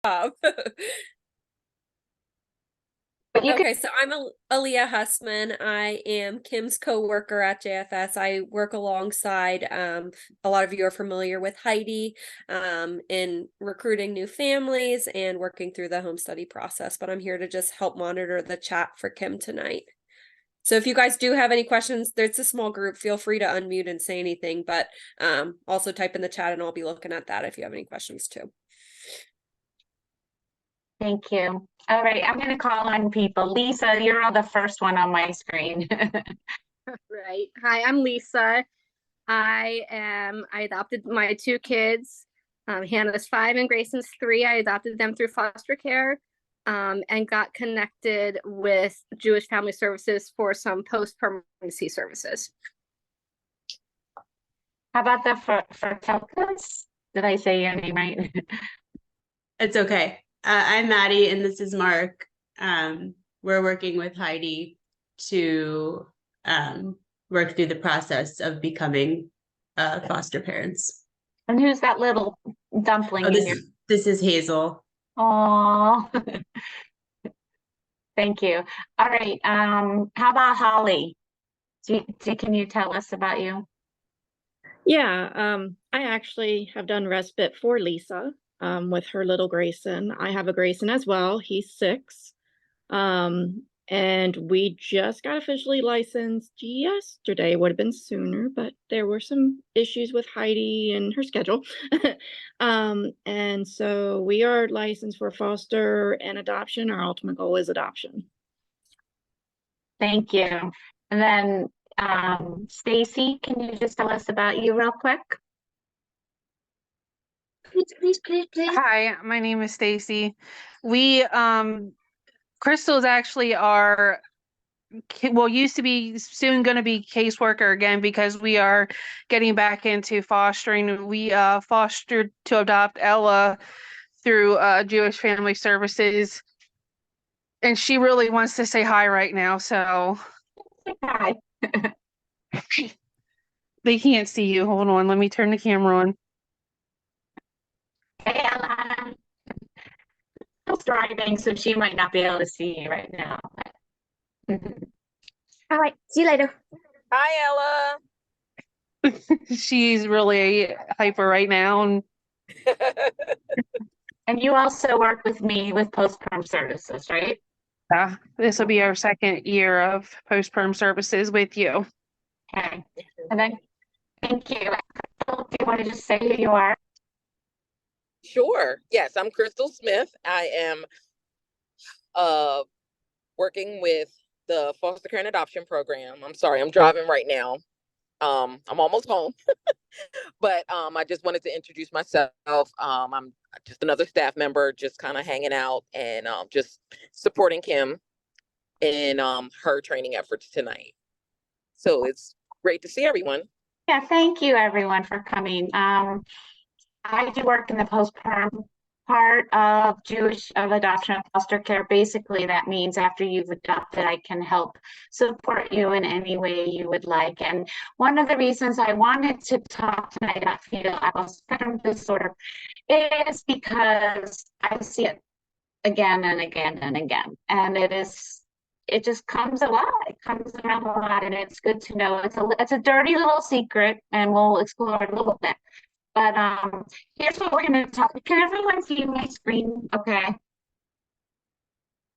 job. But you Okay, so I'm Aaliyah Hussman. I am Kim's co-worker at JFS. I work alongside, a lot of you are familiar with Heidi, in recruiting new families and working through the home study process, but I'm here to just help monitor the chat for Kim tonight. So if you guys do have any questions, there's a small group, feel free to unmute and say anything, but also type in the chat and I'll be looking at that if you have any questions too. Thank you. All right, I'm going to call on people. Lisa, you're on the first one on my screen. Right. Hi, I'm Lisa. I adopted my two kids. Hannah's 5 and Grayson's 3. I adopted them through foster care, and got connected with Jewish Family Services for some post-permanency services. How about the Fertelkas? Did I say your name right? It's okay. I'm Maddie, and this is Mark. We're working with Heidi to work through the process of becoming foster parents. And who's that little dumpling? Oh, this is Hazel. Oh, thank you. All right. How about Holly? Can you tell us about you? Yeah, I actually have done respite for Lisa with her little Grayson. I have a Grayson as well. He's 6. And we just got officially licensed yesterday. Would have been sooner, but there were some issues with Heidi and her schedule. And so we are licensed for foster and adoption. Our ultimate goal is adoption. Thank you. And then Stacy, can you just tell us about you real quick? Please. Hi, my name is Stacy. We Crystal's actually our used to be, soon going to be caseworker again, because we are getting back into fostering. We fostered to adopt Ella through Jewish Family Services, and she really wants to say hi right now, so Hi. they can't see you. Hold on, let me turn the camera on. Hey, Ella. She's driving, so she might not be able to see you right now. All right. See you later. Hi, Ella. She's really hyper right now. And you also work with me with post-perm services, right? Yeah, this will be our 2nd year of post-perm services with you. Okay. And then, thank you. Do you want to just say who you are? Sure. Yes, I'm Crystal Smith. I am working with the foster care and adoption program. I'm sorry, I'm driving right now. I'm almost home. But I just wanted to introduce myself. I'm just another staff member, just kind of hanging out and just supporting Kim in her training efforts tonight. So it's great to see everyone. Yeah, thank you everyone for coming. I do work in the post-perm part of adoption and foster care. Basically, that means after you've adopted, I can help support you in any way you would like. And one of the reasons I wanted to talk tonight about fetal alcohol spectrum disorder is because I see it again and again and again. And it just comes a lot. It comes around a lot, and it's good to know. It's a dirty little secret, and we'll explore it a little bit. But here's what we're going to talk. Can everyone see my screen? Okay.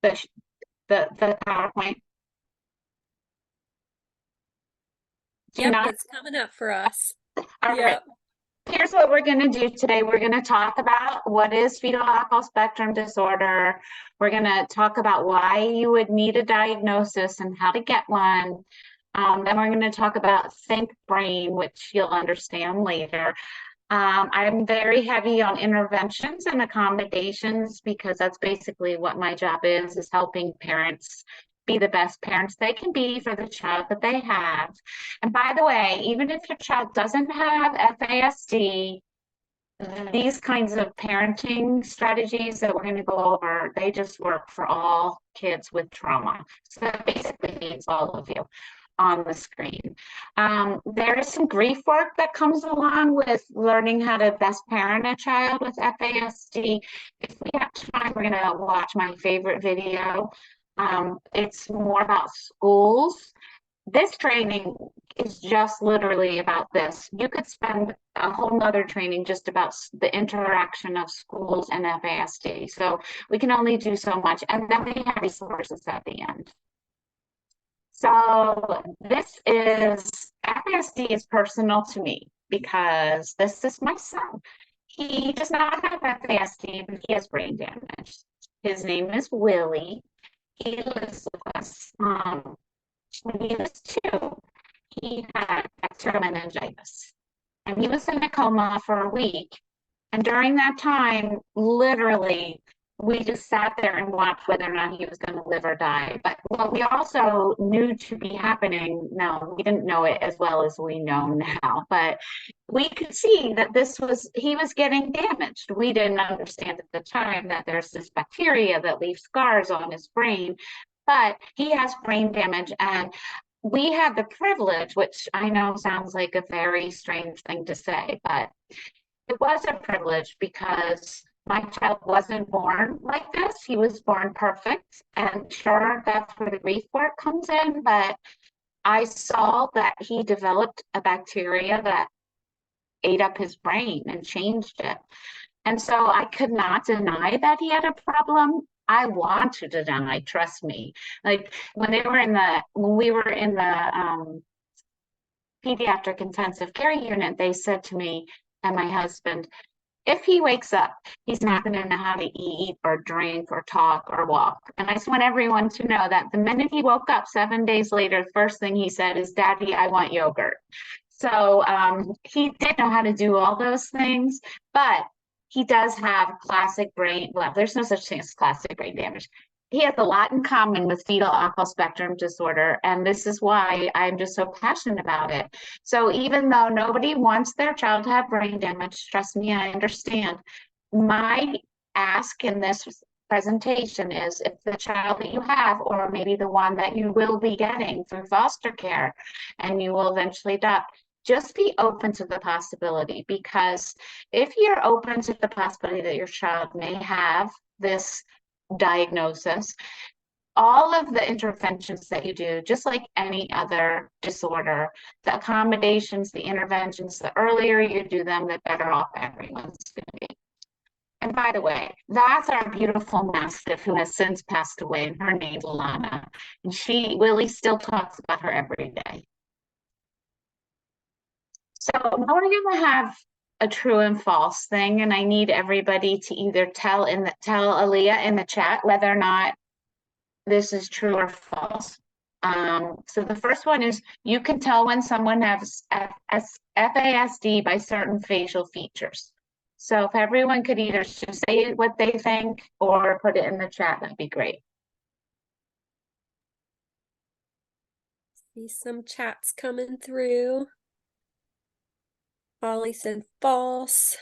The PowerPoint. Yep, it's coming up for us. All right. Here's what we're going to do today. We're going to talk about what is fetal alcohol spectrum disorder. We're going to talk about why you would need a diagnosis and how to get one. Then we're going to talk about Think Brain, which you'll understand later. I'm very heavy on interventions and accommodations because that's basically what my job is helping parents be the best parents they can be for the child that they have. And by the way, even if your child doesn't have FASD, these kinds of parenting strategies that we're going to go over, they just work for all kids with trauma. So that basically means all of you. on the screen. There is some grief work that comes along with learning how to best parent a child with FASD. If we have time, we're going to watch my favorite video. It's more about schools. This training is just literally about this. You could spend a whole nother training just about the interaction of schools and FASD. So we can only do so much. And then we have resources at the end. So this is, FASD is personal to me because this is my son. He does not have FASD, but he has brain damage. His name is Willie. He lives with us. When he was 2, he had bacterial meningitis. And he was in a coma for a week. And during that time, literally, we just sat there and watched whether or not he was going to live or die. But what we also knew to be happening, no, we didn't know it as well as we know now, but we could see that he was getting damaged. We didn't understand at the time that there's this bacteria that leaves scars on his brain, but he has brain damage. And we had the privilege, which I know sounds like a very strange thing to say, but it was a privilege because my child wasn't born like this. He was born perfect. And sure, that's where the grief work comes in. But I saw that he developed a bacteria that ate up his brain and changed it. And so I could not deny that he had a problem. I want to deny, trust me. Like when we were in the pediatric intensive care unit, they said to me and my husband, if he wakes up, he's not going to know how to eat or drink or talk or walk. And I just want everyone to know that the minute he woke up 7 days later, the first thing he said is, Daddy, I want yogurt. So he did know how to do all those things, but he does have classic brain, well, there's no such thing as classic brain damage. He has a lot in common with fetal alcohol spectrum disorder, and this is why I'm just so passionate about it. So even though nobody wants their child to have brain damage, trust me, I understand. My ask in this presentation is if the child that you have, or maybe the one that you will be getting through foster care and you will eventually adopt, just be open to the possibility, because if you're open to the possibility that your child may have this diagnosis, all of the interventions that you do, just like any other disorder, the accommodations, the interventions, the earlier you do them, the better off everyone's going to be. And by the way, that's our beautiful mastiff who has since passed away, and her name's Lana. And Willie still talks about her every day. So now we're going to have a true and false thing, and I need everybody to either tell Aaliyah in the chat whether or not this is true or false. So the first one is, you can tell when someone has FASD by certain facial features. So if everyone could either just say what they think or put it in the chat, that'd be great. See some chats coming through. Holly said false.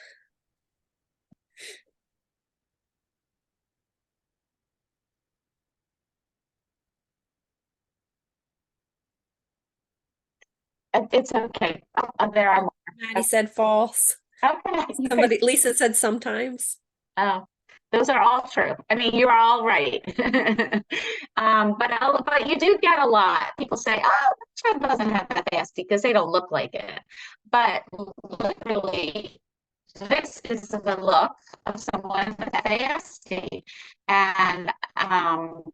It's okay. There are more. Maddie said false. Okay. Lisa said sometimes. Oh, those are all true. I mean, you're all right. But you do get a lot. People say, oh, the child doesn't have FASD because they don't look like it. But literally, this is the look of someone with FASD. And I'm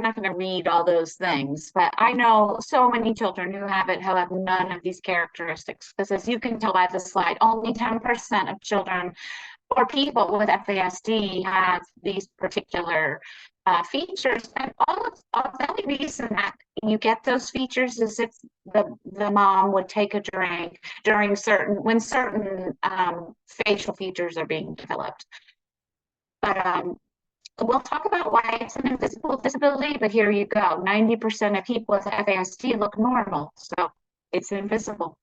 not going to read all those things, but I know so many children who have it who have none of these characteristics. Because as you can tell by the slide, only 10% of children or people with FASD have these particular features. And the only reason that you get those features is if the mom would take a drink when certain facial features are being developed. But we'll talk about why it's an invisible disability, but here you go. 90% of people with FASD look normal, so it's invisible.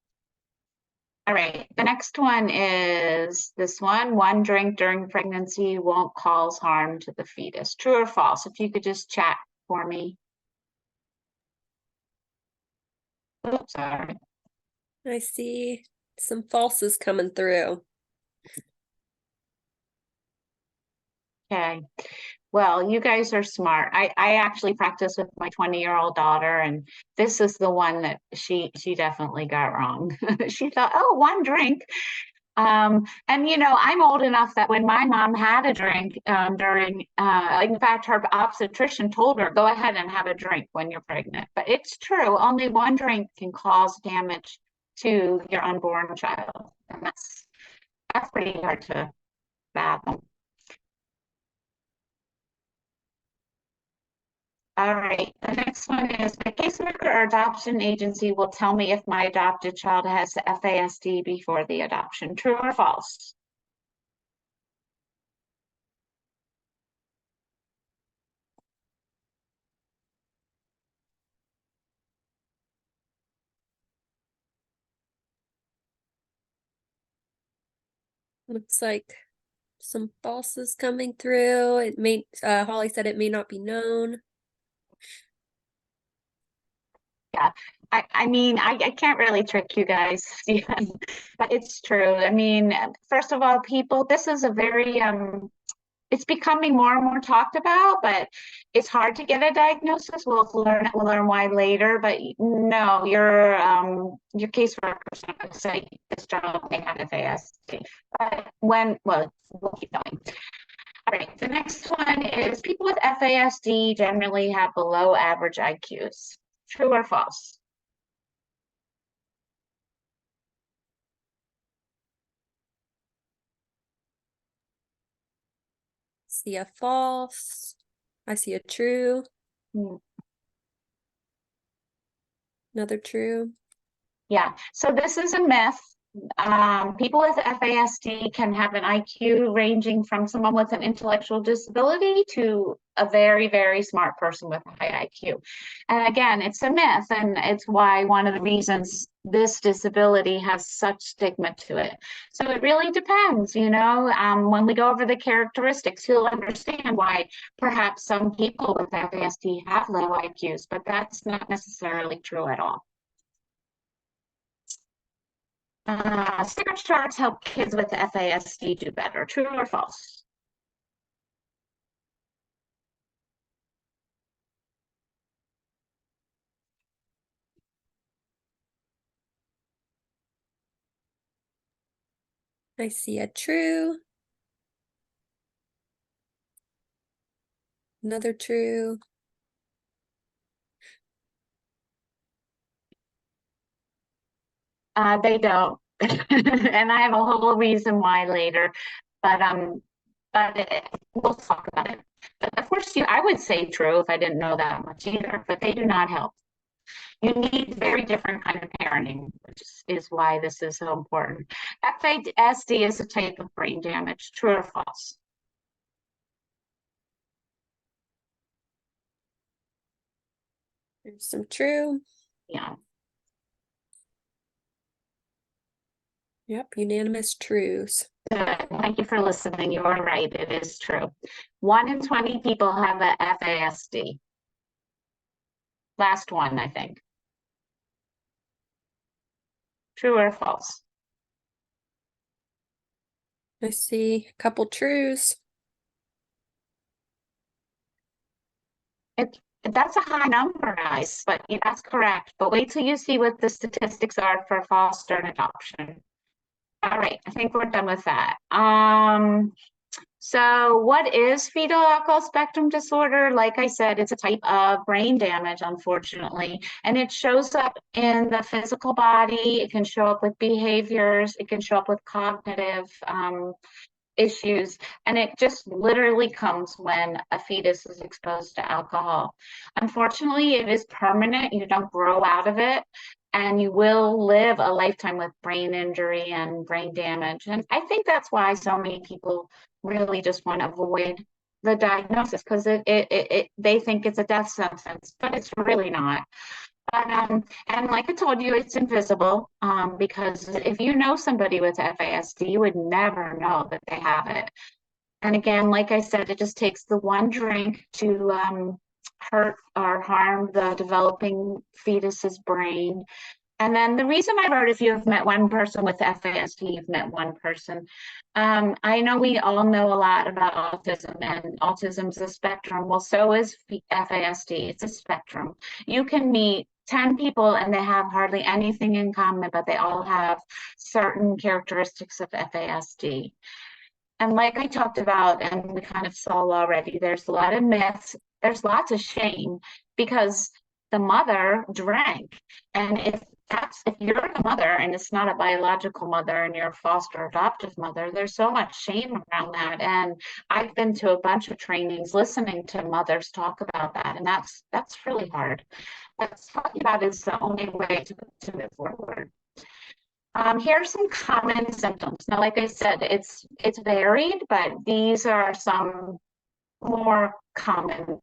All right, the next one is this one. One drink during pregnancy won't cause harm to the fetus. True or false? If you could just chat for me. Oops, sorry. I see some falses coming through. Okay. Well, you guys are smart. I actually practice with my 20-year-old daughter, and this is the one that she definitely got wrong. She thought, oh, one drink. And I'm old enough that when my mom had a drink during, in fact, her obstetrician told her, go ahead and have a drink when you're pregnant. But it's true, only one drink can cause damage to your unborn child. And that's pretty hard to fathom. All right, the next one is the caseworker or adoption agency will tell me if my adopted child has FASD before the adoption. True or false? Looks like some falses coming through. It may, Holly said it may not be known. Yeah, I mean, I can't really trick you guys, but it's true. I mean, first of all, people, this is a very it's becoming more and more talked about, but it's hard to get a diagnosis. We'll learn why later. But no, your caseworker's not going to say this child may have FASD. But well, we'll keep going. All right, the next one is people with FASD generally have below average IQs. True or false? See a false. I see a true. Hmm. Another true. Yeah, so this is a myth. People with FASD can have an IQ ranging from someone with an intellectual disability to a very, very smart person with a high IQ. And again, it's a myth, and it's why one of the reasons this disability has such stigma to it. So it really depends, when we go over the characteristics, you'll understand why perhaps some people with FASD have low IQs, but that's not necessarily true at all. Sticker charts help kids with FASD do better. True or false? I see a true. Another true. They don't, and I have a whole reason why later, but we'll talk about it. But of course, I would say true if I didn't know that much either, but they do not help. You need very different kind of parenting, which is why this is so important. FASD is a type of brain damage. True or false? There's some true. Yeah. Yep, unanimous trues. Good. Thank you for listening. You are right. It is true. 1 in 20 people have a FASD. Last one, I think. True or false? I see a couple trues. That's a high number, guys, but that's correct. But wait till you see what the statistics are for foster and adoption. All right, I think we're done with that. So what is fetal alcohol spectrum disorder? Like I said, it's a type of brain damage, unfortunately, and it shows up in the physical body. It can show up with behaviors. It can show up with cognitive issues, and it just literally comes when a fetus is exposed to alcohol. Unfortunately, it is permanent. You don't grow out of it, and you will live a lifetime with brain injury and brain damage. And I think that's why so many people really just want to avoid the diagnosis, because they think it's a death sentence, but it's really not. And like I told you, it's invisible, because if you know somebody with FASD, you would never know that they have it. And again, like I said, it just takes the one drink to hurt or harm the developing fetus's brain. And then the reason I wrote, if you've met one person with FASD, you've met one person. I know we all know a lot about autism, and autism's a spectrum. Well, so is FASD. It's a spectrum. You can meet 10 people and they have hardly anything in common, but they all have certain characteristics of FASD. And like I talked about, and we kind of saw already, there's a lot of myths, there's lots of shame because the mother drank. And if you're the mother and it's not a biological mother and you're a foster adoptive mother, there's so much shame around that. And I've been to a bunch of trainings listening to mothers talk about that, and that's really hard. But talking about is the only way to move forward. Here are some common symptoms. Now, like I said, it's varied, but these are some more common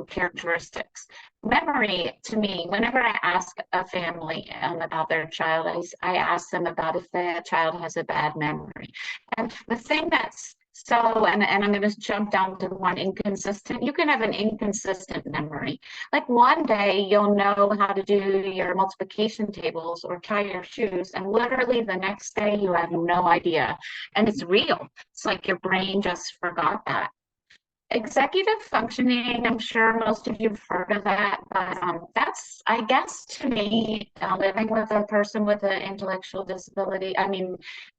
characteristics. Memory, to me, whenever I ask a family about their child, I ask them about if the child has a bad memory. And the thing that's and I'm going to jump down to the one inconsistent. You can have an inconsistent memory. Like one day you'll know how to do your multiplication tables or tie your shoes, and literally the next day you have no idea. And it's real. It's like your brain just forgot that. Executive functioning, I'm sure most of you have heard of that, but that's, I guess, to me, living with a person with an intellectual disability, I mean,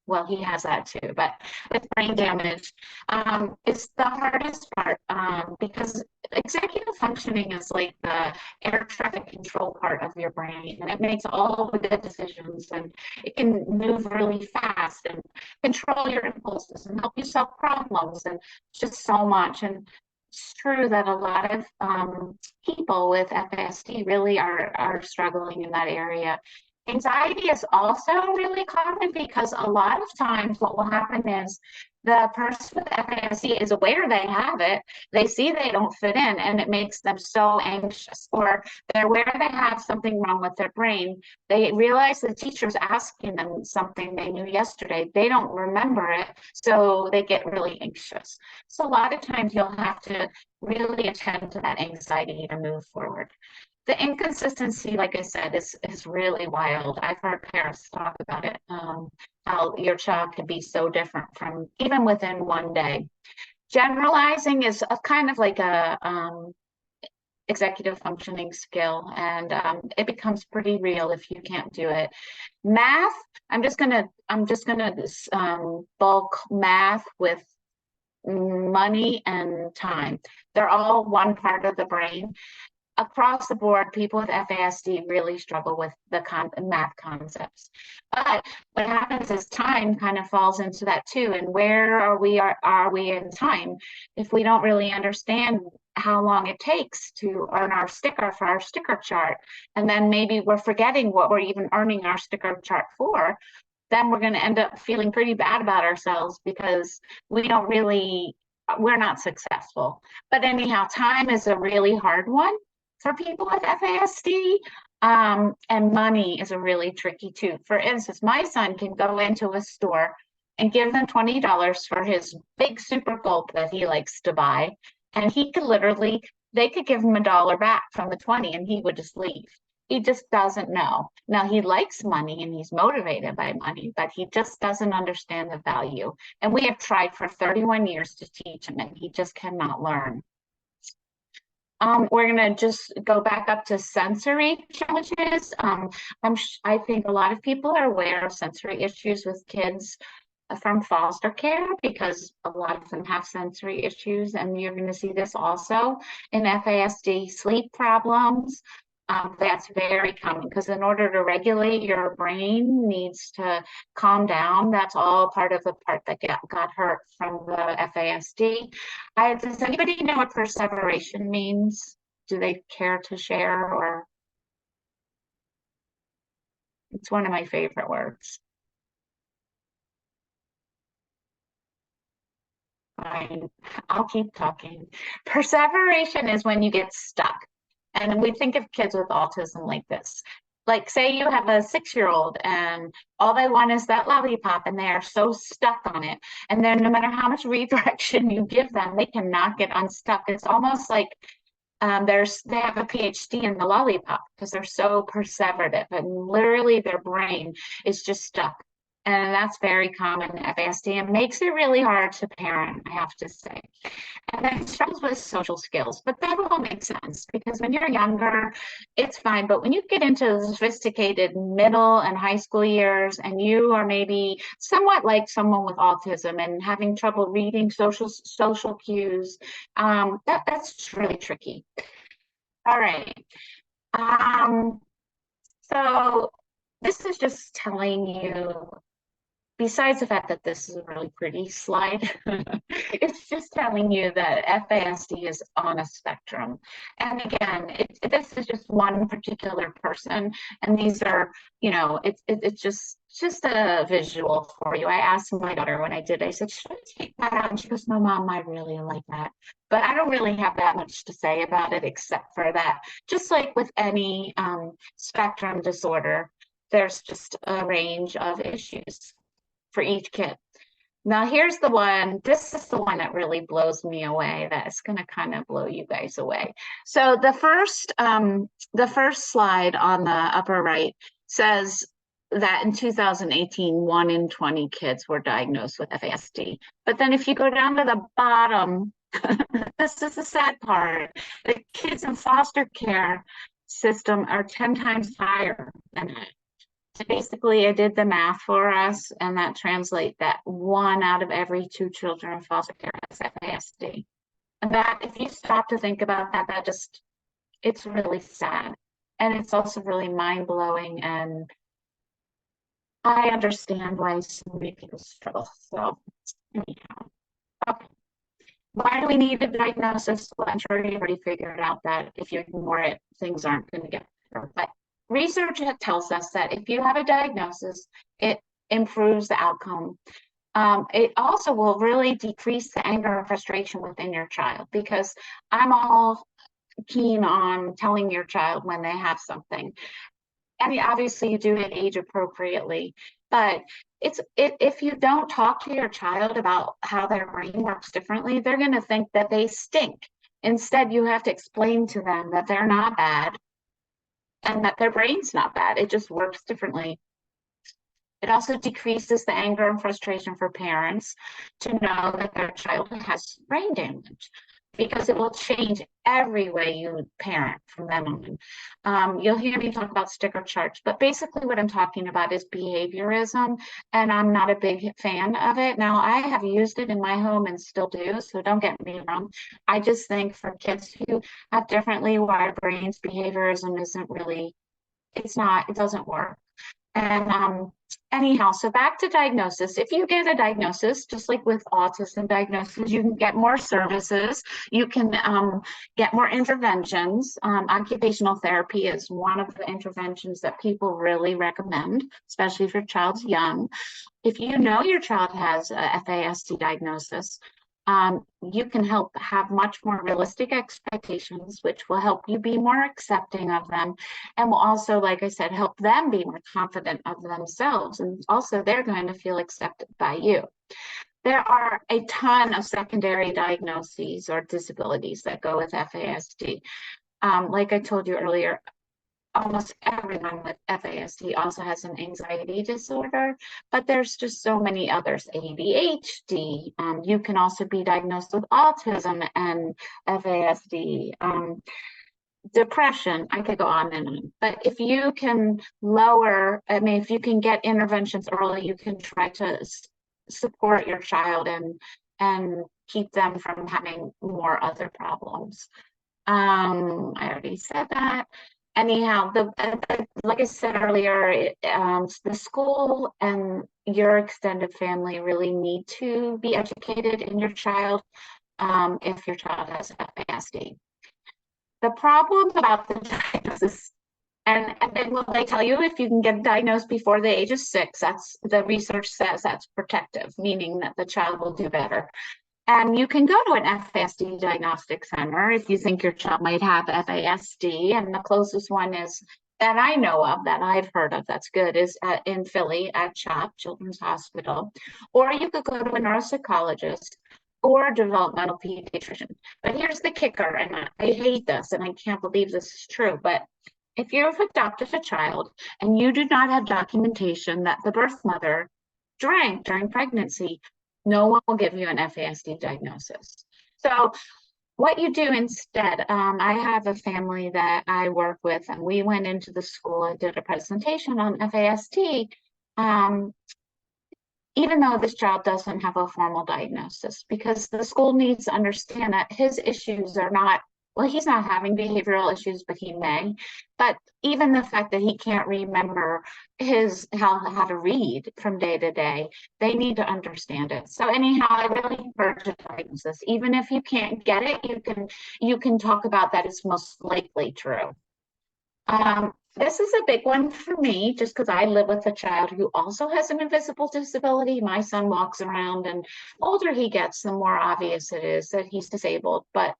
well, he has that too, but with brain damage, is the hardest part because executive functioning is like the air traffic control part of your brain, and it makes all the good decisions, and it can move really fast and control your impulses and help you solve problems, and just so much. And it's true that a lot of people with FASD really are struggling in that area. Anxiety is also really common because a lot of times what will happen is the person with FASD is aware they have it, they see they don't fit in, and it makes them so anxious, or they're aware they have something wrong with their brain. They realize the teacher's asking them something they knew yesterday. They don't remember it, so they get really anxious. So a lot of times you'll have to really attend to that anxiety to move forward. The inconsistency, like I said, is really wild. I've heard parents talk about it, how your child can be so different from even within one day. Generalizing is a kind of like a executive functioning skill, and it becomes pretty real if you can't do it. Math, I'm just gonna bulk math with money and time. They're all one part of the brain. Across the board, people with FASD really struggle with the math concepts. But what happens is time kind of falls into that too. And where are we in time if we don't really understand how long it takes to earn our sticker for our sticker chart? And then maybe we're forgetting what we're even earning our sticker chart for. Then we're going to end up feeling pretty bad about ourselves because we're not successful. But anyhow, time is a really hard one for people with FASD, and money is a really tricky too. For instance, my son can go into a store and give them $20 for his big super gulp that he likes to buy, and they could give him $1 back from the 20 and he would just leave. He just doesn't know. Now, he likes money and he's motivated by money, but he just doesn't understand the value. And we have tried for 31 years to teach him, and he just cannot learn. We're going to just go back up to sensory challenges. I think a lot of people are aware of sensory issues with kids from foster care because a lot of them have sensory issues, and you're going to see this also in FASD. Sleep problems, that's very common because in order to regulate, your brain needs to calm down. That's all part of the part that got hurt from the FASD. Does anybody know what perseveration means? Do they care to share? Or it's one of my favorite words. Fine, I'll keep talking. Perseveration is when you get stuck. And we think of kids with autism like this. Like, say you have a 6-year-old and all they want is that lollipop, and they are so stuck on it. And then no matter how much redirection you give them, they cannot get unstuck. It's almost like They have a PhD in the lollipop because they're so perseverative, and literally their brain is just stuck. And that's very common in FASD and makes it really hard to parent, I have to say. And then struggles with social skills, but that all makes sense because when you're younger, it's fine. But when you get into the sophisticated middle and high school years, and you are maybe somewhat like someone with autism and having trouble reading social cues, that's really tricky. All right. So this is just telling you, besides the fact that this is a really pretty slide, it's just telling you that FASD is on a spectrum. And again, this is just one particular person, and these are, it's just a visual for you. I asked my daughter when I did, I said, should I take that out? And she goes, no, Mom, I really like that. But I don't really have that much to say about it, except for that, just like with any spectrum disorder, there's just a range of issues for each kid. Now here's the one, this is the one that really blows me away. That's going to kind of blow you guys away. So the first slide on the upper right says that in 2018, 1 in 20 kids were diagnosed with FASD. But then if you go down to the bottom, this is the sad part, the kids in foster care system are 10 times higher than that. So basically, I did the math for us, and that translates that 1 out of every 2 children in foster care has FASD. And that, if you stop to think about that, it's really sad. And it's also really mind-blowing, and I understand why so many people struggle. So anyhow, okay. Why do we need a diagnosis? Well, I'm sure you already figured out that if you ignore it, things aren't going to get better. But research tells us that if you have a diagnosis, it improves the outcome. It also will really decrease the anger and frustration within your child, because I'm all keen on telling your child when they have something. I mean, obviously you do it age appropriately, but if you don't talk to your child about how their brain works differently, they're going to think that they stink. Instead, you have to explain to them that they're not bad and that their brain's not bad. It just works differently. It also decreases the anger and frustration for parents to know that their child has brain damage, because it will change every way you parent from then on. You'll hear me talk about sticker charts, but basically what I'm talking about is behaviorism, and I'm not a big fan of it. Now, I have used it in my home and still do, so don't get me wrong. I just think for kids who have differently wired brains, behaviorism isn't really, it doesn't work. And anyhow, so back to diagnosis. If you get a diagnosis, just like with autism diagnosis, you can get more services. You can get more interventions. Occupational therapy is one of the interventions that people really recommend, especially if your child's young. If you know your child has a FASD diagnosis, you can help have much more realistic expectations, which will help you be more accepting of them, and will also, like I said, help them be more confident of themselves. And also they're going to feel accepted by you. There are a ton of secondary diagnoses or disabilities that go with FASD. Like I told you earlier, almost everyone with FASD also has an anxiety disorder, but there's just so many others. ADHD, you can also be diagnosed with autism and FASD. Depression, I could go on and on. But if you can if you can get interventions early, you can try to support your child and keep them from having more other problems. I already said that. Anyhow, like I said earlier, the school and your extended family really need to be educated in your child if your child has FASD. The problem about the diagnosis, and will they tell you if you can get diagnosed before the age of 6, that's the research says that's protective, meaning that the child will do better. And you can go to an FASD diagnostic center if you think your child might have FASD, and the closest one is that I know of, that I've heard of, that's good, is in Philly at CHOP, Children's Hospital. Or you could go to a neuropsychologist, or a developmental pediatrician. But here's the kicker, and I hate this, and I can't believe this is true, but if you've adopted a child and you do not have documentation that the birth mother drank during pregnancy, no one will give you an FASD diagnosis. So what you do instead, I have a family that I work with, and we went into the school and did a presentation on FASD, even though this child doesn't have a formal diagnosis, because the school needs to understand that his issues are not, well, he's not having behavioral issues, but he may. But even the fact that he can't remember how to read from day to day, they need to understand it. So anyhow, I really encourage a diagnosis. Even if you can't get it, you can talk about that as most likely true. This is a big one for me, just because I live with a child who also has an invisible disability. My son walks around, and the older he gets, the more obvious it is that he's disabled. But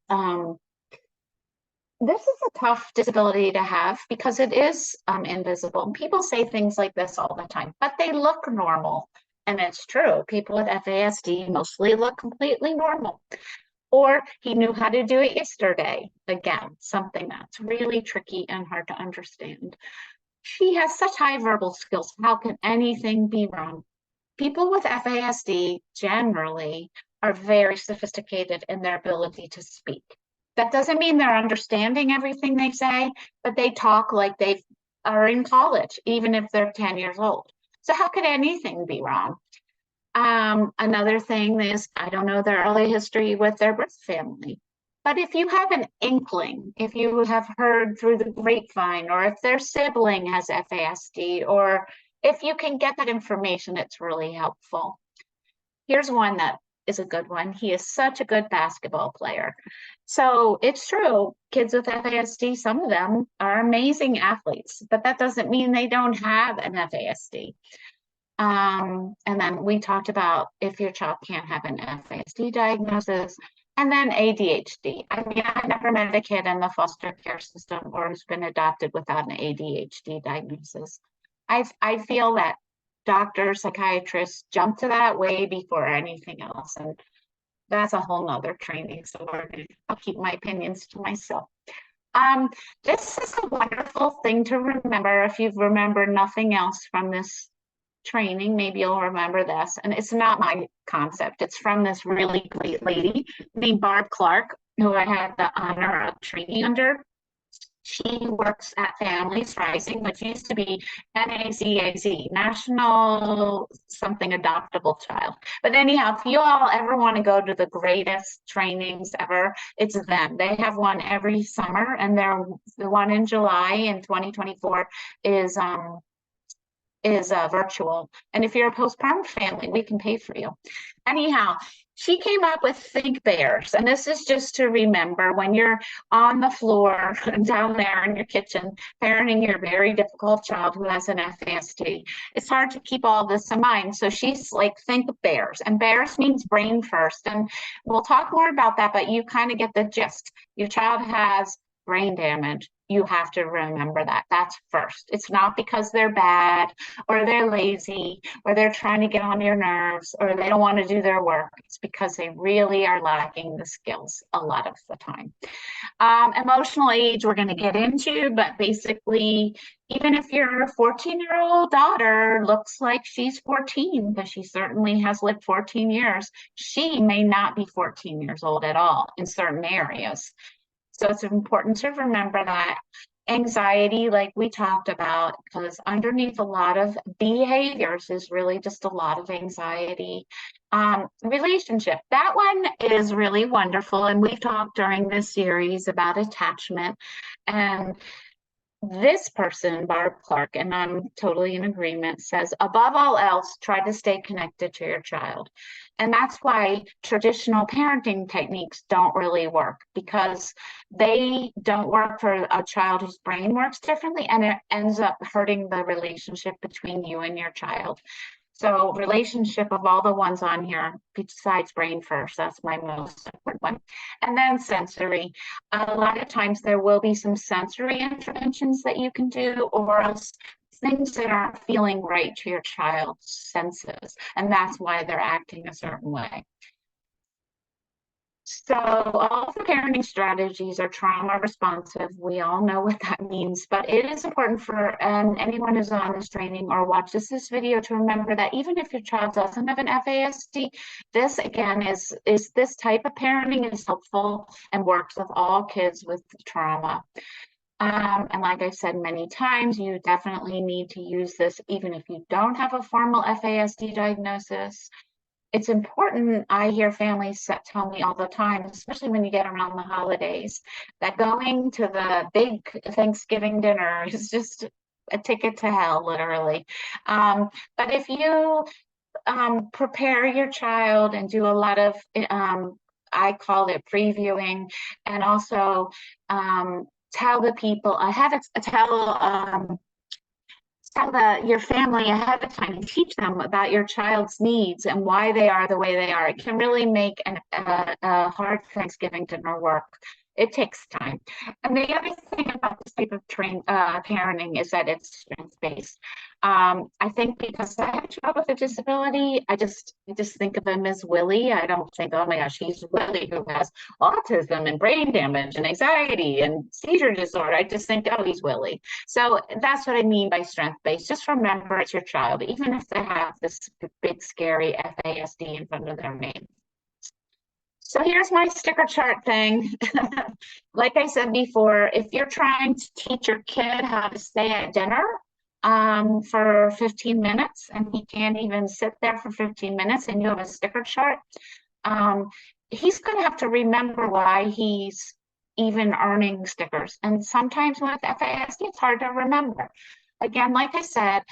this is a tough disability to have because it is invisible. And people say things like this all the time, but they look normal. And it's true. People with FASD mostly look completely normal. Or he knew how to do it yesterday. Again, something that's really tricky and hard to understand. She has such high verbal skills. How can anything be wrong? People with FASD generally are very sophisticated in their ability to speak. That doesn't mean they're understanding everything they say, but they talk like they are in college, even if they're 10 years old. So how could anything be wrong? Another thing is, I don't know their early history with their birth family, but if you have an inkling, if you have heard through the grapevine, or if their sibling has FASD, or if you can get that information, it's really helpful. Here's one that is a good one. He is such a good basketball player. So it's true, kids with FASD, some of them are amazing athletes, but that doesn't mean they don't have an FASD. And then we talked about if your child can't have an FASD diagnosis, and then ADHD. I mean, I've never met a kid in the foster care system or who's been adopted without an ADHD diagnosis. I feel that doctors, psychiatrists jump to that way before anything else. And that's a whole nother training. So I'll keep my opinions to myself. This is a wonderful thing to remember. If you've remembered nothing else from this training, maybe you'll remember this. And it's not my concept. It's from this really great lady named Barb Clark, who I had the honor of training under. She works at Families Rising, which used to be NACAZ, National Something Adoptable Child. But anyhow, if you all ever want to go to the greatest trainings ever, it's them. They have one every summer, and the one in July in 2024 is virtual. And if you're a postpartum family, we can pay for you. Anyhow, she came up with Think Bears. And this is just to remember when you're on the floor down there in your kitchen, parenting your very difficult child who has an FASD. It's hard to keep all this in mind. So she's like, think bears. And bears means brain first. And we'll talk more about that, but you kind of get the gist. Your child has brain damage. You have to remember that. That's first. It's not because they're bad or they're lazy or they're trying to get on your nerves or they don't want to do their work. It's because they really are lacking the skills a lot of the time. Emotional age we're going to get into, but basically, even if your 14-year-old daughter looks like she's 14, because she certainly has lived 14 years, she may not be 14 years old at all in certain areas. So it's important to remember that. Anxiety, like we talked about, because underneath a lot of behaviors is really just a lot of anxiety. Relationship, that one is really wonderful. And we've talked during this series about attachment. And this person, Barb Clark, and I'm totally in agreement, says, above all else, try to stay connected to your child. And that's why traditional parenting techniques don't really work, because they don't work for a child whose brain works differently, and it ends up hurting the relationship between you and your child. So relationship of all the ones on here, besides brain first, that's my most important one. And then sensory. A lot of times there will be some sensory interventions that you can do, or else things that aren't feeling right to your child's senses. And that's why they're acting a certain way. So all of the parenting strategies are trauma responsive. We all know what that means, but it is important for anyone who's on this training or watches this video to remember that even if your child doesn't have an FASD, this again is this type of parenting is helpful and works with all kids with trauma. And like I've said many times, you definitely need to use this even if you don't have a formal FASD diagnosis. It's important. I hear families tell me all the time, especially when you get around the holidays, that going to the big Thanksgiving dinner is just a ticket to hell, literally. But if you prepare your child and do a lot of, I call it previewing, and also tell the people ahead of tell your family ahead of time and teach them about your child's needs and why they are the way they are. It can really make a hard Thanksgiving dinner work. It takes time. And the other thing about this type of parenting is that it's strength-based. I think because I have a child with a disability, I just think of him as Willie. I don't think, oh my gosh, he's Willie who has autism and brain damage and anxiety and seizure disorder. I just think, oh, he's Willie. So that's what I mean by strength-based. Just remember it's your child, even if they have this big, scary FASD in front of their name. So here's my sticker chart thing. Like I said before, if you're trying to teach your kid how to stay at dinner for 15 minutes and he can't even sit there for 15 minutes and you have a sticker chart, he's going to have to remember why he's even earning stickers. And sometimes with FASD, it's hard to remember. Again, like I said,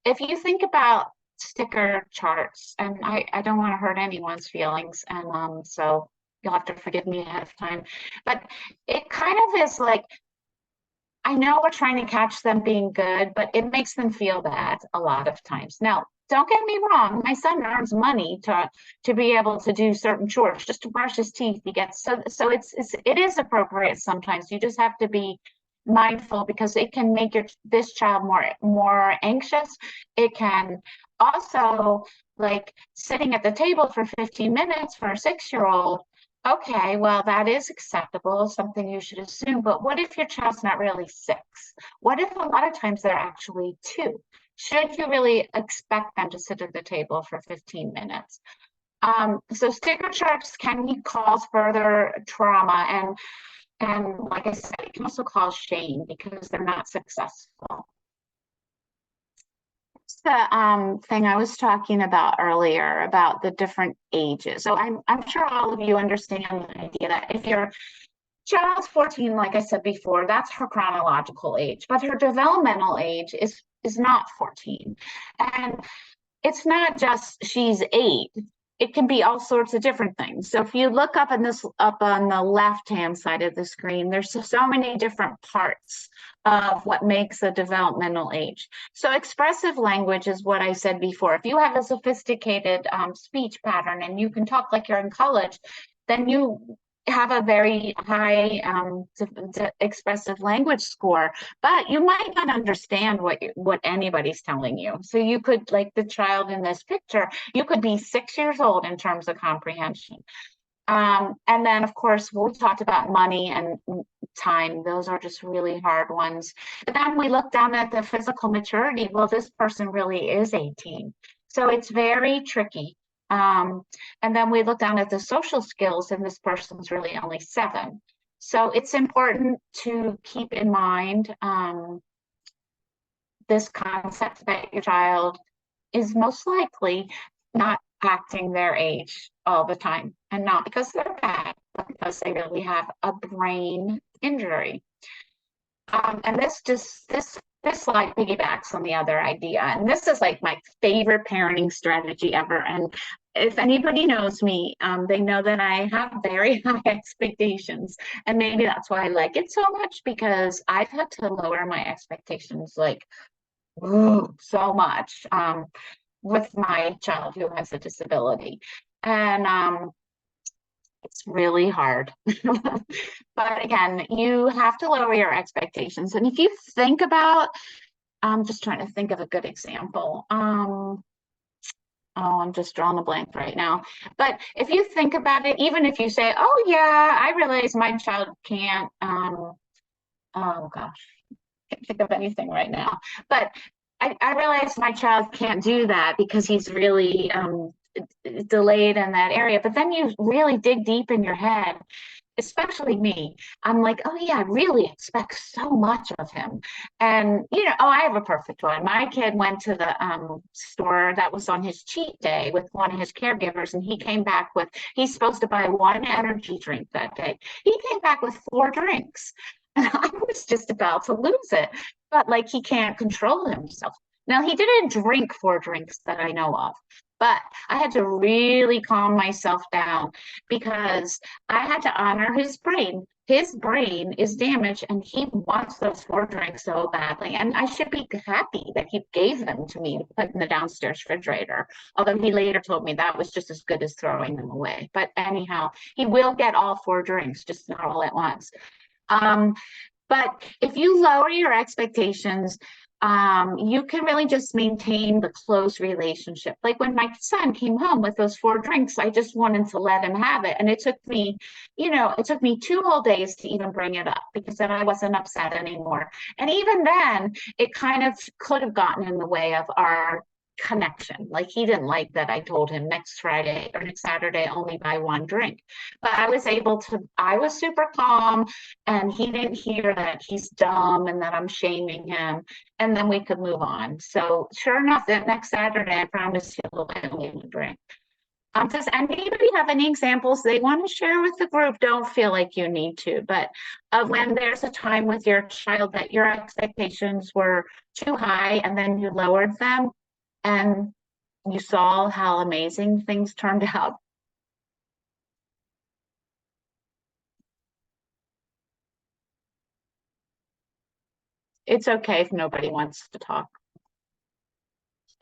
if you think about sticker charts, and I don't want to hurt anyone's feelings, and so you'll have to forgive me ahead of time, but it kind of is like, I know we're trying to catch them being good, but it makes them feel bad a lot of times. Now, don't get me wrong, my son earns money to be able to do certain chores, just to brush his teeth. He gets so it is appropriate sometimes. You just have to be mindful because it can make this child more anxious. It can also, like, sitting at the table for 15 minutes for a 6-year-old. Okay, well, that is acceptable, something you should assume. But what if your child's not really 6? What if a lot of times they're actually 2? Should you really expect them to sit at the table for 15 minutes? So sticker charts can cause further trauma, and like I said, it can also cause shame because they're not successful. It's the thing I was talking about earlier about the different ages. So I'm sure all of you understand the idea that if your child's 14, like I said before, that's her chronological age, but her developmental age is not 14. And it's not just she's 8. It can be all sorts of different things. So if you look up on the left-hand side of the screen, there's so many different parts of what makes a developmental age. So expressive language is what I said before. If you have a sophisticated speech pattern and you can talk like you're in college, then you have a very high expressive language score, but you might not understand what anybody's telling you. So you could, like the child in this picture, you could be 6 years old in terms of comprehension. And then, of course, we talked about money and time. Those are just really hard ones. But then we look down at the physical maturity. Well, this person really is 18. So it's very tricky. And then we look down at the social skills, and this person's really only 7. So it's important to keep in mind this concept that your child is most likely not acting their age all the time, and not because they're bad, but because they really have a brain injury. And this slide piggybacks on the other idea. And this is like my favorite parenting strategy ever. And if anybody knows me, they know that I have very high expectations. And maybe that's why I like it so much, because I've had to lower my expectations like so much with my child who has a disability. And it's really hard. But again, you have to lower your expectations. And if you think about, I'm just trying to think of a good example. Oh, I'm just drawing a blank right now. But if you think about it, even if you say, oh yeah, I realize my child can't, oh gosh, can't think of anything right now. But I realize my child can't do that because he's really delayed in that area. But then you really dig deep in your head, especially me. I'm like, oh yeah, I really expect so much of him. And oh, I have a perfect one. My kid went to the store that was on his cheat day with one of his caregivers, and he came back with, he's supposed to buy one energy drink that day. He came back with 4 drinks. And I was just about to lose it. But like, he can't control himself. Now, he didn't drink 4 drinks that I know of, but I had to really calm myself down because I had to honor his brain. His brain is damaged and he wants those 4 drinks so badly. And I should be happy that he gave them to me to put in the downstairs refrigerator. Although he later told me that was just as good as throwing them away. But anyhow, he will get all 4 drinks, just not all at once. But if you lower your expectations, you can really just maintain the close relationship. Like when my son came home with those 4 drinks, I just wanted to let him have it. And it took me, it took me 2 whole days to even bring it up because then I wasn't upset anymore. And even then, it kind of could have gotten in the way of our connection. Like he didn't like that I told him next Friday or next Saturday only buy 1 drink. But I was super calm, and he didn't hear that he's dumb and that I'm shaming him, and then we could move on. So sure enough, that next Saturday, I promised he'll only have a drink. Does anybody have any examples they want to share with the group? Don't feel like you need to, but when there's a time with your child that your expectations were too high and then you lowered them and you saw how amazing things turned out. It's okay if nobody wants to talk.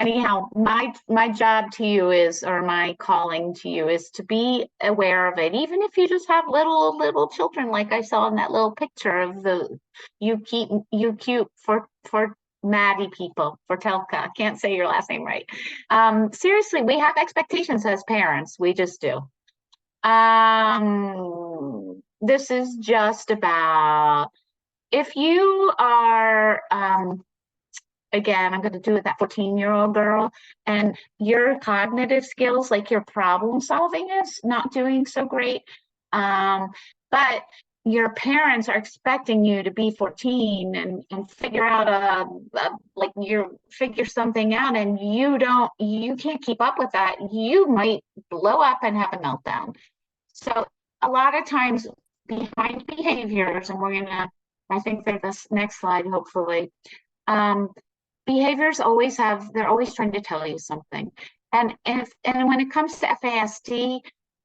Anyhow, my job to you is, or my calling to you is to be aware of it, even if you just have little children, like I saw in that little picture of the you cute for Maddie people, for Telka. I can't say your last name right. Seriously, we have expectations as parents. We just do. This is just about if you are again, I'm going to do it that 14-year-old girl, and your cognitive skills, like your problem solving, is not doing so great. But your parents are expecting you to be 14 and figure out figure something out, and you can't keep up with that. You might blow up and have a meltdown. So a lot of times behind behaviors, and I think they're this next slide, hopefully. Behaviors they're always trying to tell you something. And when it comes to FASD,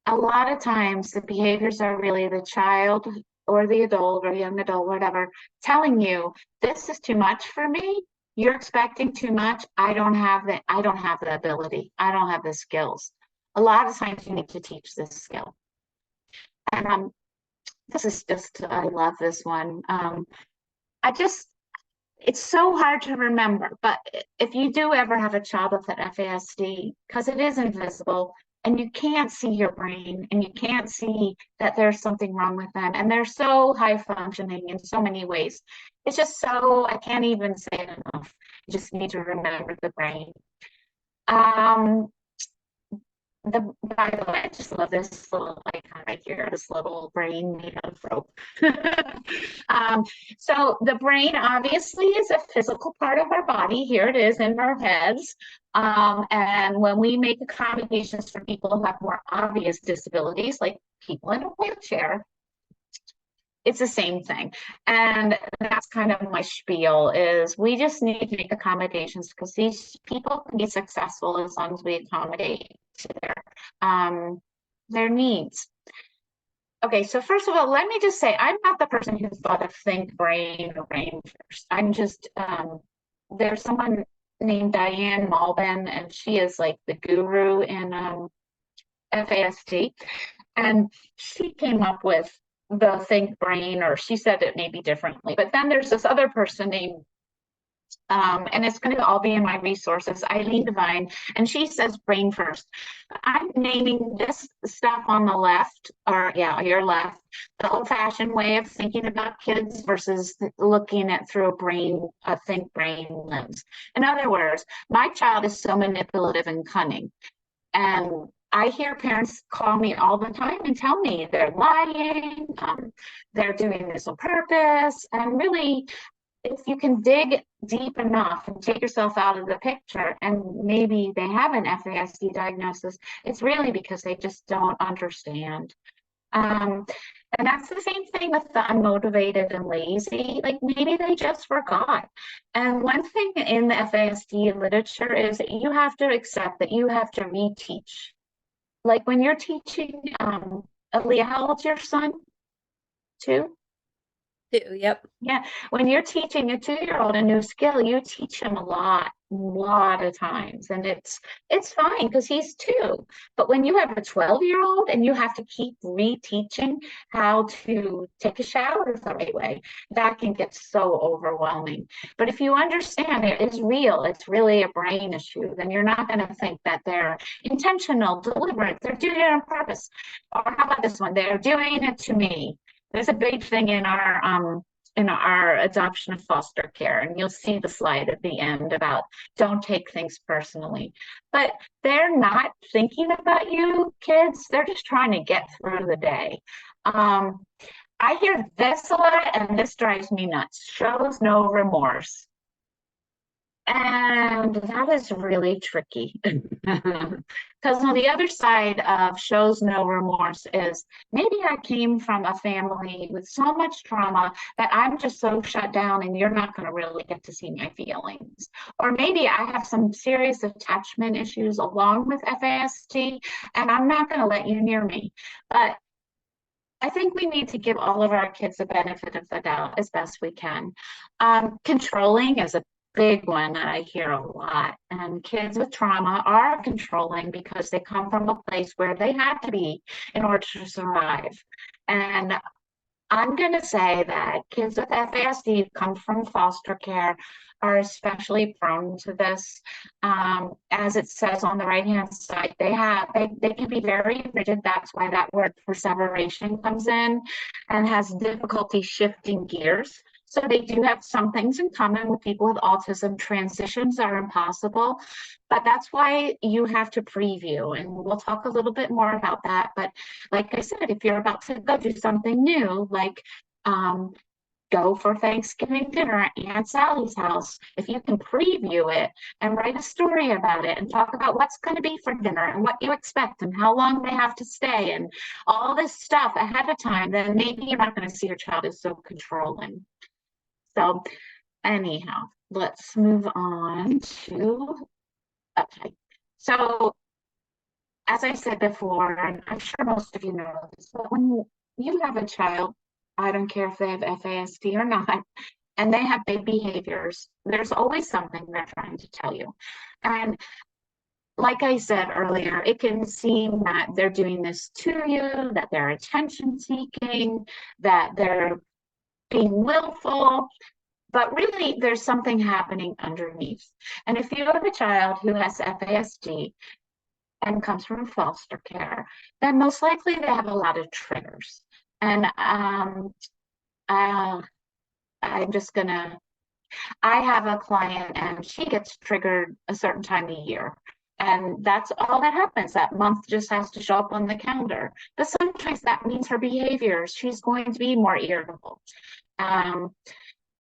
a lot of times the behaviors are really the child or the adult or young adult, whatever, telling you, this is too much for me. You're expecting too much. I don't have the ability. I don't have the skills. A lot of times you need to teach this skill. And this is just, I love this one. It's so hard to remember, but if you do ever have a child with an FASD, because it is invisible and you can't see your brain and you can't see that there's something wrong with them, and they're so high functioning in so many ways. It's just I can't even say it enough. You just need to remember the brain. By the way, I just love this little icon right here, this little brain made out of rope. So the brain obviously is a physical part of our body. Here it is in our heads. And when we make accommodations for people who have more obvious disabilities, like people in a wheelchair, it's the same thing. And that's kind of my spiel, is we just need to make accommodations because these people can be successful as long as we accommodate to their needs. Okay, so first of all, let me just say, I'm not the person who thought of think brain or brain first. I'm just, there's someone named Diane Malbin, and she is like the guru in FASD. And she came up with the think brain, or she said it maybe differently. But then there's this other person named And it's going to all be in my resources. Eileen Devine, and she says brain first. I'm naming this stuff on the left, or yeah, your left, the old-fashioned way of thinking about kids versus looking at through a think brain lens. In other words, my child is so manipulative and cunning, and I hear parents call me all the time and tell me they're lying, they're doing this on purpose, and really, if you can dig deep enough and take yourself out of the picture, and maybe they have an FASD diagnosis, it's really because they just don't understand. And that's the same thing with the unmotivated and lazy. Like maybe they just forgot. And one thing in the FASD literature is that you have to accept that you have to reteach. Like when you're teaching, Aaliyah, how old's your son? 2? 2, yep. Yeah, when you're teaching a 2-year-old a new skill, you teach him a lot of times, and it's fine because he's 2. But when you have a 12-year-old and you have to keep reteaching how to take a shower the right way, that can get so overwhelming. But if you understand it is real, it's really a brain issue, then you're not going to think that they're intentional, deliberate, they're doing it on purpose. Or how about this one? They're doing it to me. There's a big thing in our adoption of foster care, and you'll see the slide at the end about don't take things personally. But they're not thinking about you kids, they're just trying to get through the day. I hear this a lot, and this drives me nuts. Shows no remorse. And that is really tricky because on the other side of shows no remorse is maybe I came from a family with so much trauma that I'm just so shut down and you're not going to really get to see my feelings. Or maybe I have some serious attachment issues along with FASD and I'm not going to let you near me. But I think we need to give all of our kids the benefit of the doubt as best we can. Controlling is a big one that I hear a lot. And kids with trauma are controlling because they come from a place where they had to be in order to survive. And I'm going to say that kids with FASD who come from foster care are especially prone to this. As it says on the right-hand side, they can be very rigid. That's why that word perseveration comes in, and has difficulty shifting gears. So they do have some things in common with people with autism. Transitions are impossible, but that's why you have to preview, and we'll talk a little bit more about that. But like I said, if you're about to go do something new, like go for Thanksgiving dinner at Aunt Sally's house, if you can preview it and write a story about it and talk about what's going to be for dinner and what you expect and how long they have to stay and all this stuff ahead of time, then maybe you're not going to see your child as so controlling. So anyhow, let's move on to, okay. So as I said before, and I'm sure most of you know this, but when you have a child, I don't care if they have FASD or not, and they have big behaviors, there's always something they're trying to tell you. And like I said earlier, it can seem that they're doing this to you, that they're attention seeking, that they're being willful, but really there's something happening underneath. And if you have a child who has FASD and comes from foster care, then most likely they have a lot of triggers. And I'm just gonna, I have a client and she gets triggered a certain time of year. And that's all that happens. That month just has to show up on the calendar. But sometimes that means her behaviors, she's going to be more irritable.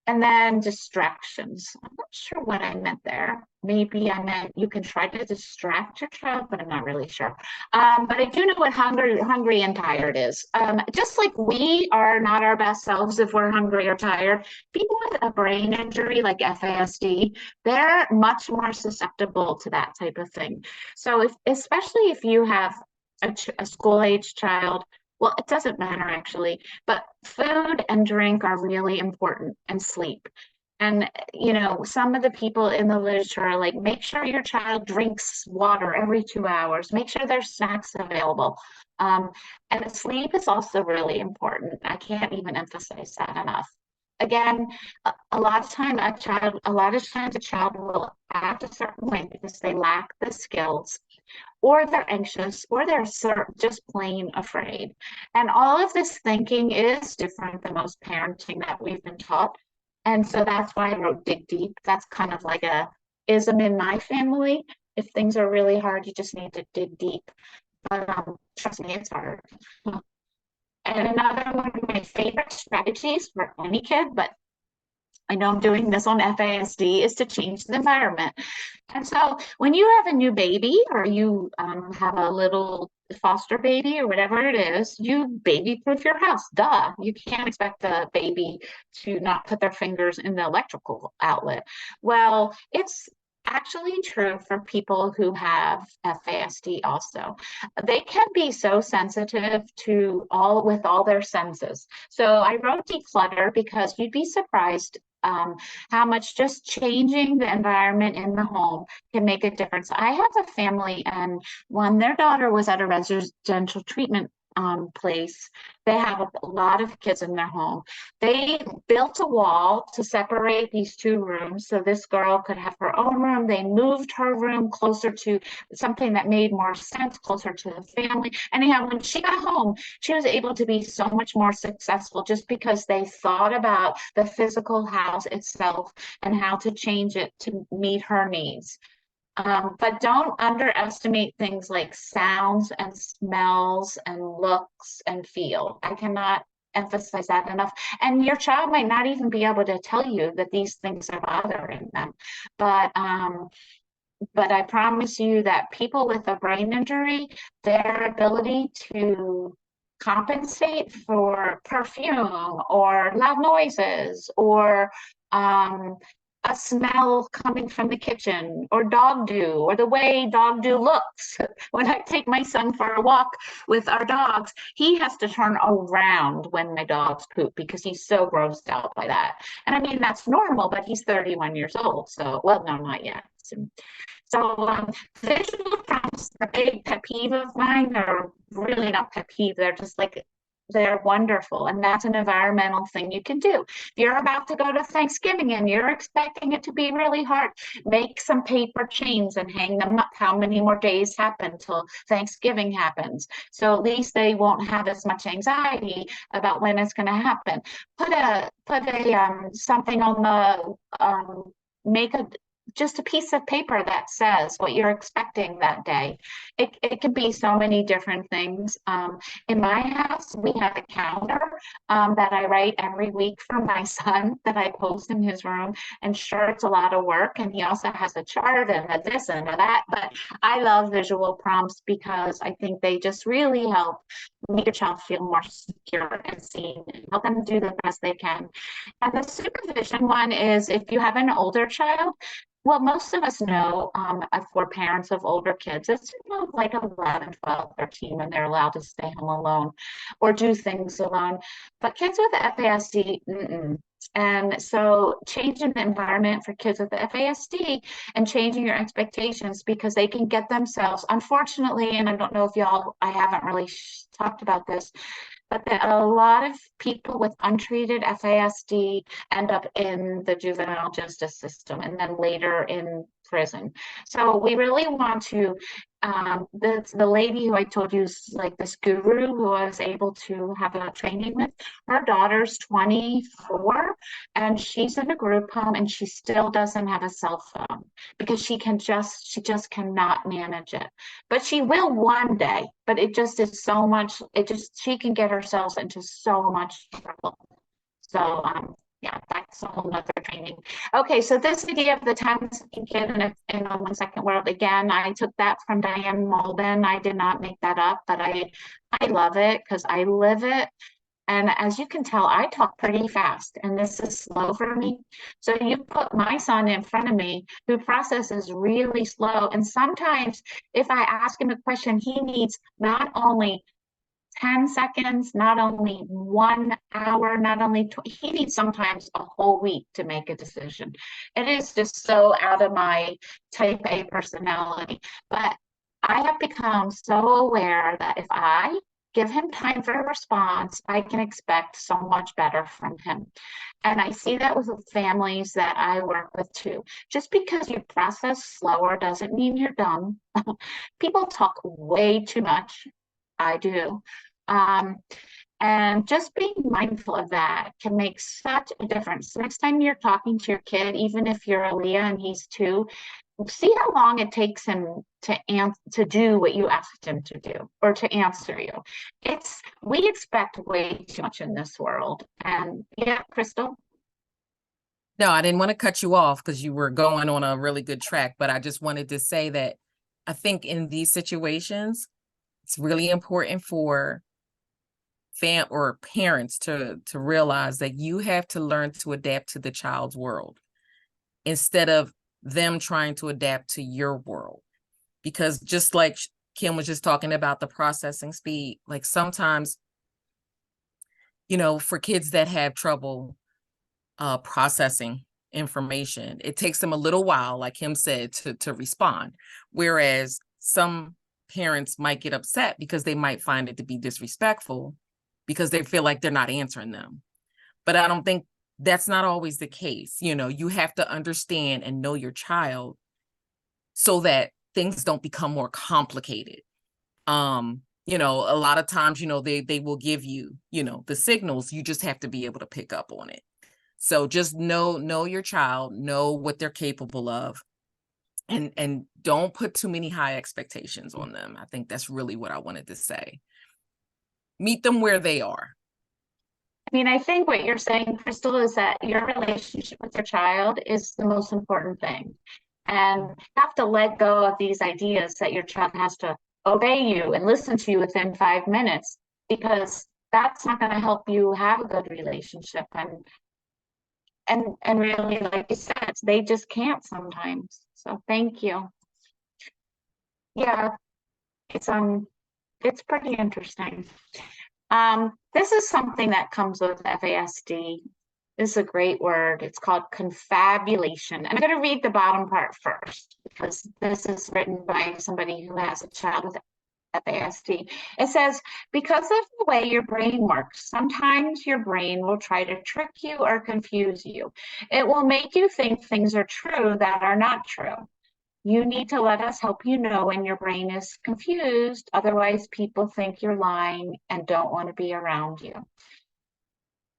And then distractions. I'm not sure what I meant there. Maybe I meant you can try to distract your child, but I'm not really sure. But I do know what hungry and tired is. Just like we are not our best selves if we're hungry or tired, people with a brain injury like FASD, they're much more susceptible to that type of thing. So especially if you have a school-age child, well, it doesn't matter actually, but food and drink are really important, and sleep. And, you know, some of the people in the literature are like, make sure your child drinks water every 2 hours, make sure there's snacks available. And sleep is also really important. I can't even emphasize that enough. again, a lot of times a child will act a certain way because they lack the skills, or they're anxious, or they're just plain afraid. And all of this thinking is different than most parenting that we've been taught. And so that's why I wrote Dig Deep. That's kind of like a ism in my family. If things are really hard, you just need to dig deep. But trust me, it's hard. And another one of my favorite strategies for any kid, but I know I'm doing this on FASD, is to change the environment. And so when you have a new baby, or you have a little foster baby or whatever it is, you baby proof your house. Duh. You can't expect a baby to not put their fingers in the electrical outlet. Well, it's actually true for people who have FASD also. They can be so sensitive to all their senses. So I wrote declutter because you'd be surprised how much just changing the environment in the home can make a difference. I have a family, and when their daughter was at a residential treatment place, they have a lot of kids in their home. They built a wall to separate these two rooms so this girl could have her own room. They moved her room closer to something that made more sense, closer to the family. Anyhow, when she got home, she was able to be so much more successful just because they thought about the physical house itself and how to change it to meet her needs. But don't underestimate things like sounds and smells and looks and feel. I cannot emphasize that enough. And your child might not even be able to tell you that these things are bothering them. But I promise you that people with a brain injury, their ability to compensate for perfume or loud noises or a smell coming from the kitchen, or dog do, or the way dog do looks. When I take my son for a walk with our dogs, he has to turn around when my dogs poop because he's so grossed out by that. And I mean, that's normal, but he's 31 years old. So, well, no, not yet. So visual prompts are a big pet peeve of mine. They're really not pet peeve. They're just like, they're wonderful. And that's an environmental thing you can do. If you're about to go to Thanksgiving and you're expecting it to be really hard, make some paper chains and hang them up. How many more days happen till Thanksgiving happens? So at least they won't have as much anxiety about when it's going to happen. Put a something on the make just a piece of paper that says what you're expecting that day. It could be so many different things. In my house, we have a calendar that I write every week for my son that I post in his room. And sure, it's a lot of work. And he also has a chart and a this and a that. But I love visual prompts because I think they just really help make your child feel more secure and seen, and help them do the best they can. And the supervision one is if you have an older child. Well, most of us know for parents of older kids, it's like 11, 12, 13 when they're allowed to stay home alone or do things alone. But kids with FASD, And so changing the environment for kids with FASD and changing your expectations because they can get themselves, unfortunately, and I don't know if I haven't really talked about this, but a lot of people with untreated FASD end up in the juvenile justice system and then later in prison. So we really want to, the lady who I told you is like this guru who I was able to have a training with, her daughter's 24 and she's in a group home and she still doesn't have a cell phone because she just cannot manage it. But she will one day, but it just is so much, she can get herself into so much trouble. So yeah, that's a whole nother training. Okay, so this idea of the 10-second kid in a 1 second world, again, I took that from Diane Malden. I did not make that up, but I love it because I live it. And as you can tell, I talk pretty fast and this is slow for me. So you put my son in front of me who processes really slow. And sometimes if I ask him a question, he needs not only 10 seconds, not only 1 hour, not only, he needs sometimes a whole week to make a decision. It is just so out of my type A personality. But I have become so aware that if I give him time for a response, I can expect so much better from him. And I see that with the families that I work with too. Just because you process slower doesn't mean you're dumb. People talk way too much. I do. And just being mindful of that can make such a difference. Next time you're talking to your kid, even if you're Aaliyah and he's 2, see how long it takes him to do what you asked him to do or to answer you. We expect way too much in this world. And yeah, Crystal. No, I didn't want to cut you off because you were going on a really good track, but I just wanted to say that I think in these situations, it's really important for parents to realize that you have to learn to adapt to the child's world instead of them trying to adapt to your world. Because just like Kim was just talking about the processing speed, like sometimes, for kids that have trouble processing information, it takes them a little while, like Kim said, to respond. Whereas some parents might get upset because they might find it to be disrespectful because they feel like they're not answering them. But I don't think that's not always the case. You have to understand and know your child so that things don't become more complicated. A lot of times, they will give you, the signals. You just have to be able to pick up on it. So just know your child, know what they're capable of, and don't put too many high expectations on them. I think that's really what I wanted to say. Meet them where they are. I mean, I think what you're saying, Crystal, is that your relationship with your child is the most important thing. And you have to let go of these ideas that your child has to obey you and listen to you within 5 minutes, because that's not going to help you have a good relationship. And really, like you said, they just can't sometimes. So thank you. Yeah, it's pretty interesting. This is something that comes with FASD. This is a great word. It's called confabulation. I'm going to read the bottom part first because this is written by somebody who has a child with FASD. It says, because of the way your brain works, sometimes your brain will try to trick you or confuse you. It will make you think things are true that are not true. You need to let us help you know when your brain is confused. Otherwise, people think you're lying and don't want to be around you.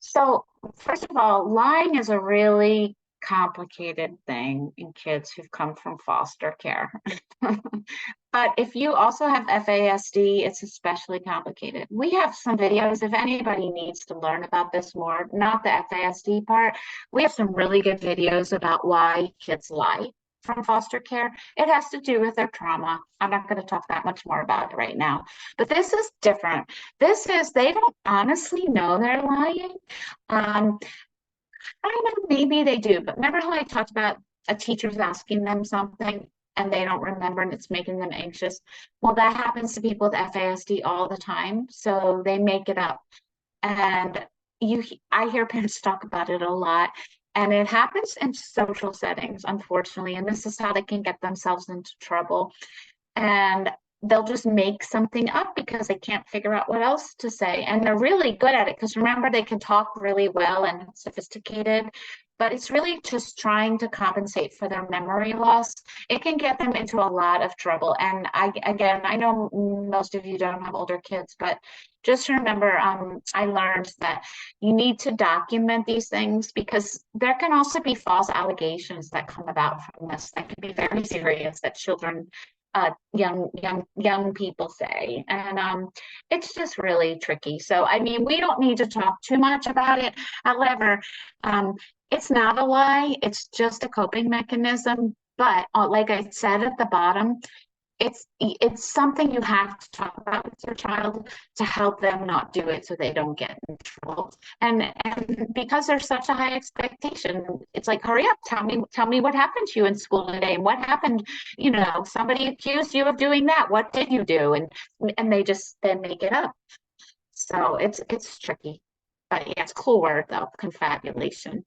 So, first of all, lying is a really complicated thing in kids who've come from foster care. But if you also have FASD, it's especially complicated. We have some videos if anybody needs to learn about this more, not the FASD part. We have some really good videos about why kids lie from foster care. It has to do with their trauma. I'm not going to talk that much more about it right now. But this is different. This is, they don't honestly know they're lying. I don't know, maybe they do, but remember how I talked about a teacher's asking them something and they don't remember and it's making them anxious? Well, that happens to people with FASD all the time. So they make it up. And I hear parents talk about it a lot. And it happens in social settings, unfortunately, and this is how they can get themselves into trouble. And they'll just make something up because they can't figure out what else to say. And they're really good at it because remember, they can talk really well and sophisticated, but it's really just trying to compensate for their memory loss. It can get them into a lot of trouble. And I know most of you don't have older kids, but just remember, I learned that you need to document these things because there can also be false allegations that come about from this that can be very serious that children, young people say, and it's just really tricky. So I mean, we don't need to talk too much about it. However, it's not a lie, it's just a coping mechanism. But like I said at the bottom, it's something you have to talk about with your child to help them not do it so they don't get in trouble. And because there's such a high expectation, it's like, hurry up, tell me what happened to you in school today and what happened, somebody accused you of doing that, what did you do? And they make it up. So it's tricky. But yeah, it's a cool word though, confabulation.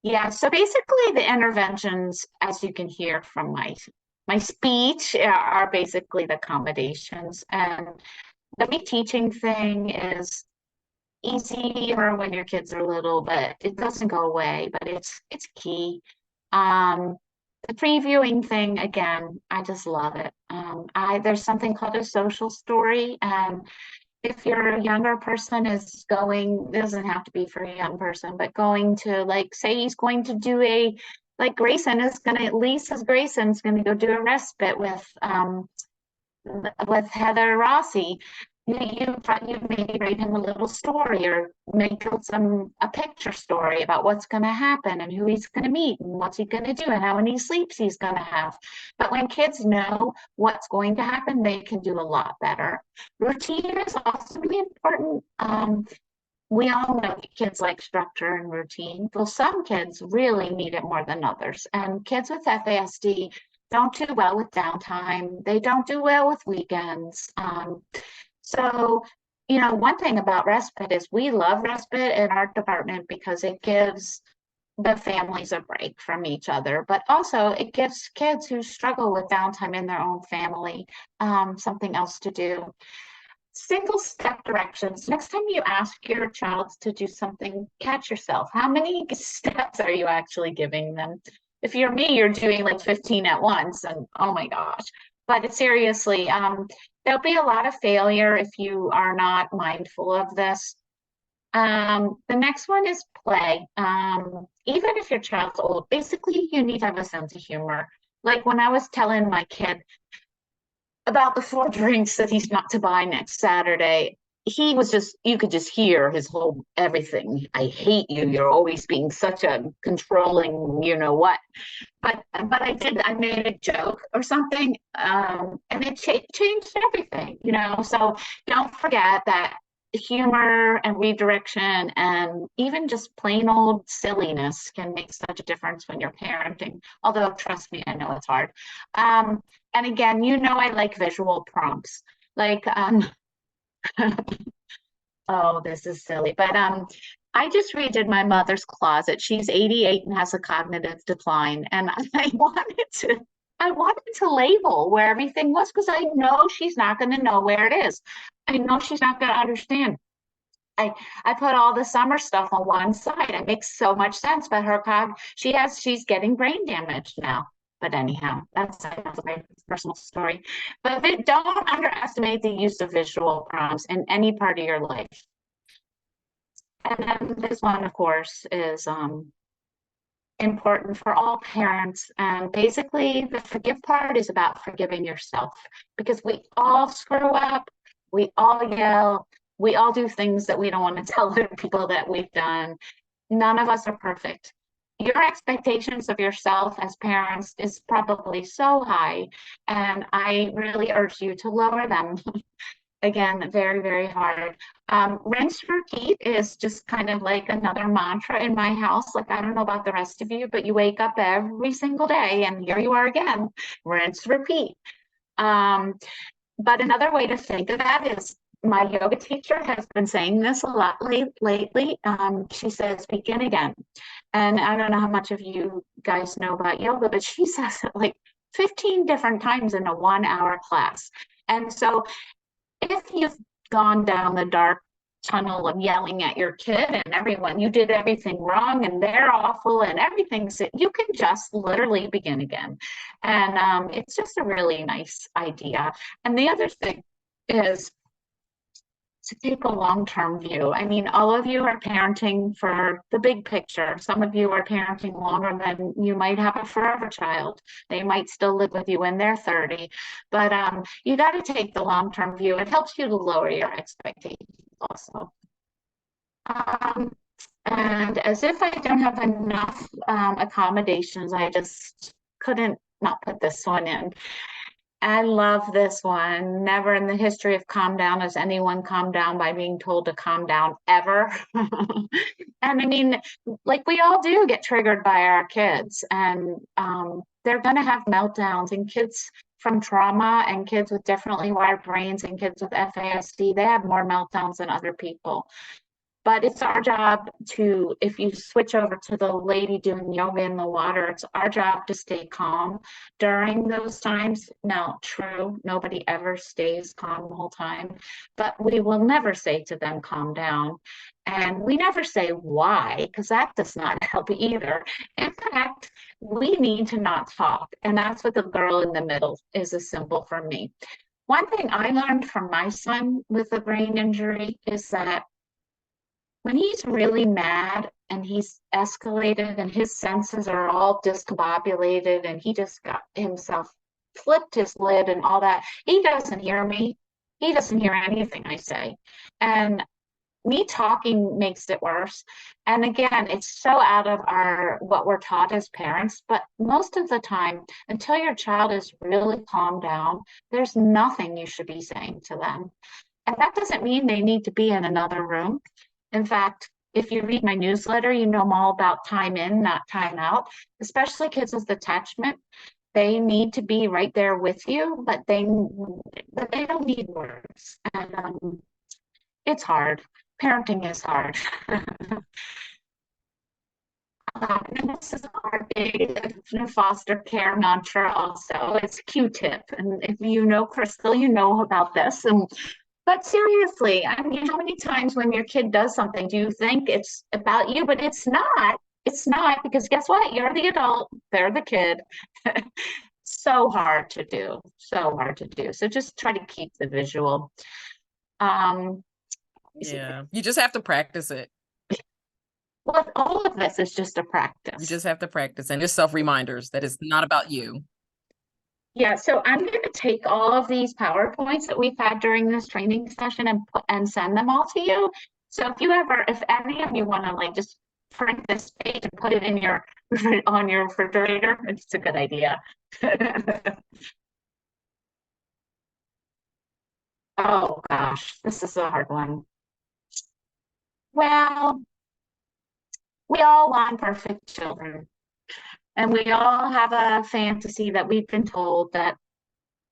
Yeah, so basically the interventions, as you can hear from my my speech are basically the accommodations. And the teaching thing is easier when your kids are little, but it doesn't go away, but it's key. The previewing thing, again, I just love it. There's something called a social story, and if your younger person is going, it doesn't have to be for a young person, but going to, like, say he's going to do like Lisa's Grayson's gonna go do a respite with Heather Rossi. You maybe write him a little story, or make a picture story about what's going to happen and who he's going to meet and what's he going to do and how many sleeps he's going to have. But when kids know what's going to happen, they can do a lot better. Routine is also really important. We all know kids like structure and routine. Well, some kids really need it more than others. And kids with FASD don't do well with downtime. They don't do well with weekends. So, one thing about respite is we love respite in our department because it gives the families a break from each other, but also it gives kids who struggle with downtime in their own family something else to do. Single step directions. Next time you ask your child to do something, catch yourself. How many steps are you actually giving them? If you're me, you're doing like 15 at once, and oh my gosh. But seriously, there'll be a lot of failure if you are not mindful of this. The next one is play. Even if your child's old, basically you need to have a sense of humor. Like when I was telling my kid about the 4 drinks that he's not to buy next Saturday, he was you could just hear his whole everything. I hate you. You're always being such a controlling, you know what. But I made a joke or something, and it changed everything, So don't forget that humor and redirection and even just plain old silliness can make such a difference when you're parenting. Although, trust me, I know it's hard. And again, I like visual prompts. Like, oh, this is silly, but I just redid my mother's closet. She's 88 and has a cognitive decline, and I wanted to label where everything was because I know she's not going to know where it is. I know she's not going to understand. I put all the summer stuff on one side. It makes so much sense, but she's getting brain damage now. But anyhow, that's a very personal story. But don't underestimate the use of visual prompts in any part of your life. And then this one, of course, is important for all parents. And basically, the forgive part is about forgiving yourself, because we all screw up, we all yell, we all do things that we don't want to tell other people that we've done. None of us are perfect. Your expectations of yourself as parents is probably so high, and I really urge you to lower them. Again, very, very hard. Rinse, repeat is just kind of like another mantra in my house. Like, I don't know about the rest of you, but you wake up every single day and here you are again, rinse, repeat. But another way to think of that is, my yoga teacher has been saying this a lot lately. She says, begin again. And I don't know how much of you guys know about yoga, but she says it like 15 different times in a 1-hour class. And so if you've gone down the dark tunnel of yelling at your kid and you did everything wrong and they're awful and everything's, you can just literally begin again. And it's just a really nice idea. And the other thing is to take a long-term view. I mean, all of you are parenting for the big picture. Some of you are parenting longer than you might have a forever child. They might still live with you when they're 30, but you got to take the long-term view. It helps you to lower your expectations also. And as if I don't have enough accommodations, I just couldn't not put this one in. I love this one. Never in the history of Calm Down has anyone calmed down by being told to calm down, ever. And I mean, like, we all do get triggered by our kids, and they're going to have meltdowns. And kids from trauma and kids with differently wired brains and kids with FASD, they have more meltdowns than other people. But it's our job to, if you switch over to the lady doing yoga in the water, it's our job to stay calm during those times. Now, true, nobody ever stays calm the whole time, but we will never say to them, calm down. And we never say why, because that does not help either. In fact, we need to not talk. And that's what the girl in the middle is a symbol for me. One thing I learned from my son with a brain injury is that when he's really mad and he's escalated and his senses are all discombobulated and he just got himself flipped his lid and all that, he doesn't hear me. He doesn't hear anything I say. And me talking makes it worse. And again, it's so out of our what we're taught as parents, but most of the time, until your child is really calmed down, there's nothing you should be saying to them. And that doesn't mean they need to be in another room. In fact, if you read my newsletter, you know I'm all about time in, not time out, especially kids with attachment. They need to be right there with you, but they don't need words. And it's hard. Parenting is hard. And this is our big foster care mantra also. It's Q-tip. And if you know Crystal, you know about this. But seriously, I mean, how many times when your kid does something, do you think it's about you? But it's not. It's not, because guess what? You're the adult, they're the kid. So hard to do. So hard to do. So just try to keep the visual. Yeah, you just have to practice it. Well, all of this is just a practice. You just have to practice and just self-reminders that it's not about you. Yeah, so I'm going to take all of these PowerPoints that we've had during this training session and send them all to you. So if any of you want to like just print this page and put it in your on your refrigerator, it's a good idea. Oh gosh, this is a hard one. Well, we all want perfect children. And we all have a fantasy that we've been told that,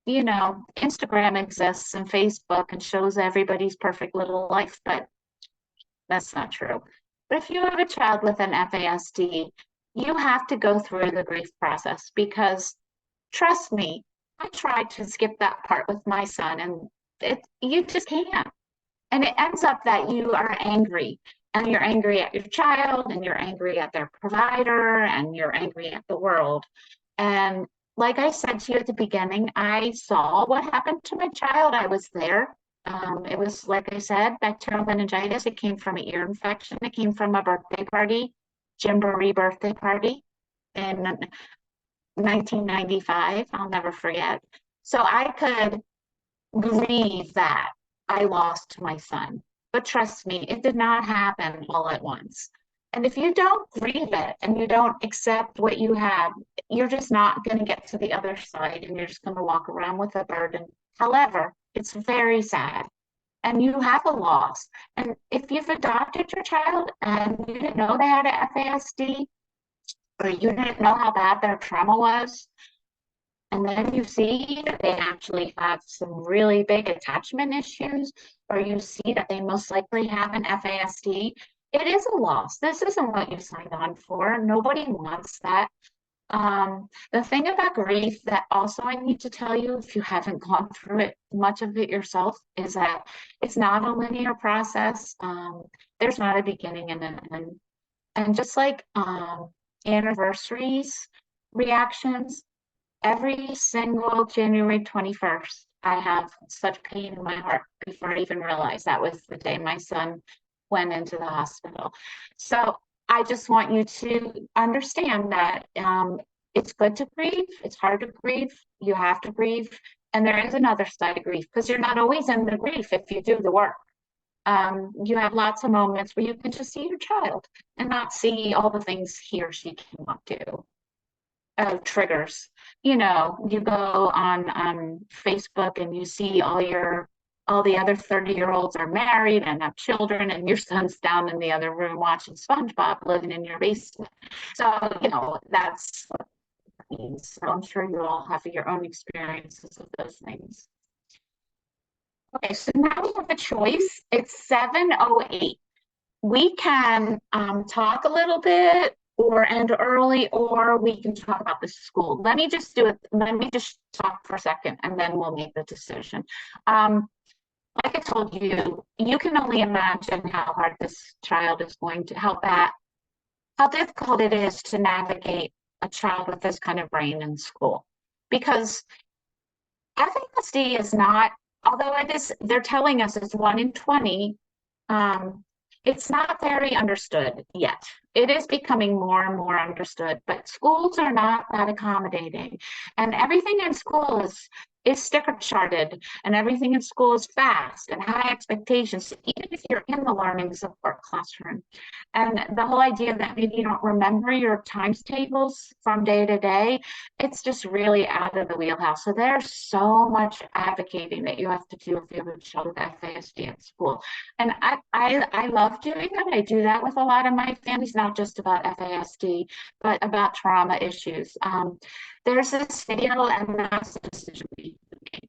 you know, Instagram exists and Facebook and shows everybody's perfect little life, but that's not true. But if you have a child with an FASD, you have to go through the grief process, because trust me, I tried to skip that part with my son and you just can't. And it ends up that you are angry. And you're angry at your child, and you're angry at their provider, and you're angry at the world. And like I said to you at the beginning, I saw what happened to my child. I was there. It was, like I said, bacterial meningitis. It came from an ear infection. It came from a birthday party, jamboree birthday party in 1995. I'll never forget. So I could grieve that I lost my son. But trust me, it did not happen all at once. And if you don't grieve it and you don't accept what you have, you're just not going to get to the other side, and you're just going to walk around with a burden. However, it's very sad and you have a loss. And if you've adopted your child and you didn't know they had a FASD, or you didn't know how bad their trauma was, and then you see that they actually have some really big attachment issues, or you see that they most likely have an FASD, it is a loss. This isn't what you signed on for. Nobody wants that. The thing about grief that also I need to tell you, if you haven't gone through it, much of it yourself, is that it's not a linear process. There's not a beginning and an end. And just like anniversaries, reactions, every single January 21st, I have such pain in my heart before I even realized that was the day my son went into the hospital. So I just want you to understand that it's good to grieve. It's hard to grieve. You have to grieve. And there is another side of grief, because you're not always in the grief if you do the work. You have lots of moments where you can just see your child and not see all the things he or she cannot do. Triggers. You know, you go on Facebook and you see all the other 30-year-olds are married and have children, and your son's down in the other room watching SpongeBob, living in your basement. So, you know, that's what it means. So I'm sure you all have your own experiences of those things. Okay, so now we have a choice. It's 7:08. we can talk a little bit or end early, or we can talk about the school. Let me just do it. Let me just talk for a second and then we'll make the decision. Like I told you, you can only imagine how hard this child is going to, how difficult it is to navigate a child with this kind of brain in school. Because FASD is not, although it is, they're telling us it's 1 in 20, it's not very understood yet. It is becoming more and more understood, but schools are not that accommodating. And everything in school is sticker charted, and everything in school is fast and high expectations, even if you're in the learning support classroom. And the whole idea that maybe you don't remember your times tables from day to day, it's just really out of the wheelhouse. So there's so much advocating that you have to do if you have a child with FASD at school. And I love doing that. I do that with a lot of my families, not just about FASD, but about trauma issues. There's this video, and that's the decision we made.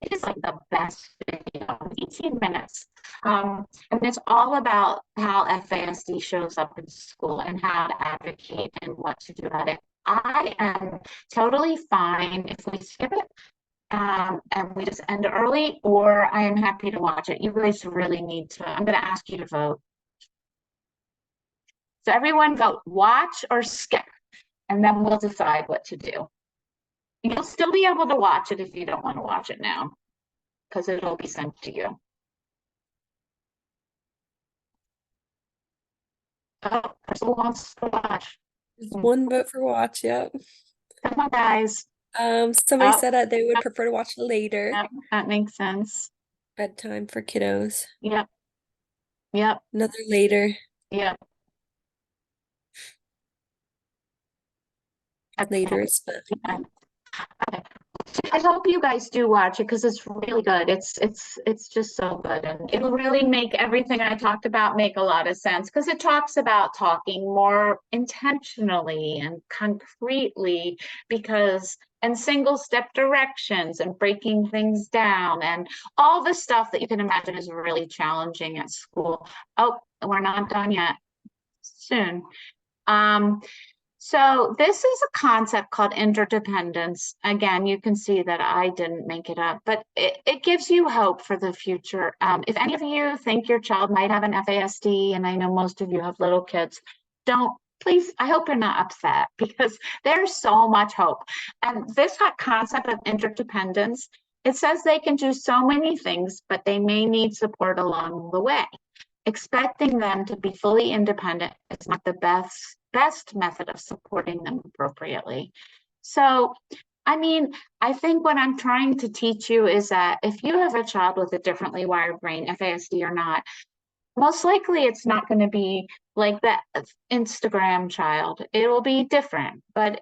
It is like the best video, 18 minutes. And it's all about how FASD shows up in school and how to advocate and what to do about it. I am totally fine if we skip it and we just end early, or I am happy to watch it. You guys really need to, I'm going to ask you to vote. So everyone vote watch or skip, and then we'll decide what to do. You'll still be able to watch it if you don't want to watch it now, because it'll be sent to you. Oh, Crystal wants to watch. There's one vote for watch, yep. Come on, guys. Somebody Oh. said that they would prefer to watch later. Yep, that makes sense. Bedtime for kiddos. Yep. Yep. Another later. Yep. Later is fun. Okay. I hope you guys do watch it because it's really good. It's just so good, and it'll really make everything I talked about make a lot of sense, because it talks about talking more intentionally and concretely, and single step directions and breaking things down and all the stuff that you can imagine is really challenging at school. Oh, we're not done yet. Soon. So this is a concept called interdependence. Again, you can see that I didn't make it up, but it gives you hope for the future. If any of you think your child might have an FASD, and I know most of you have little kids, please, I hope you're not upset, because there's so much hope. And this concept of interdependence, it says they can do so many things, but they may need support along the way. Expecting them to be fully independent is not the best method of supporting them appropriately. So, I mean, I think what I'm trying to teach you is that if you have a child with a differently wired brain, FASD or not, most likely it's not going to be like that Instagram child. It will be different, but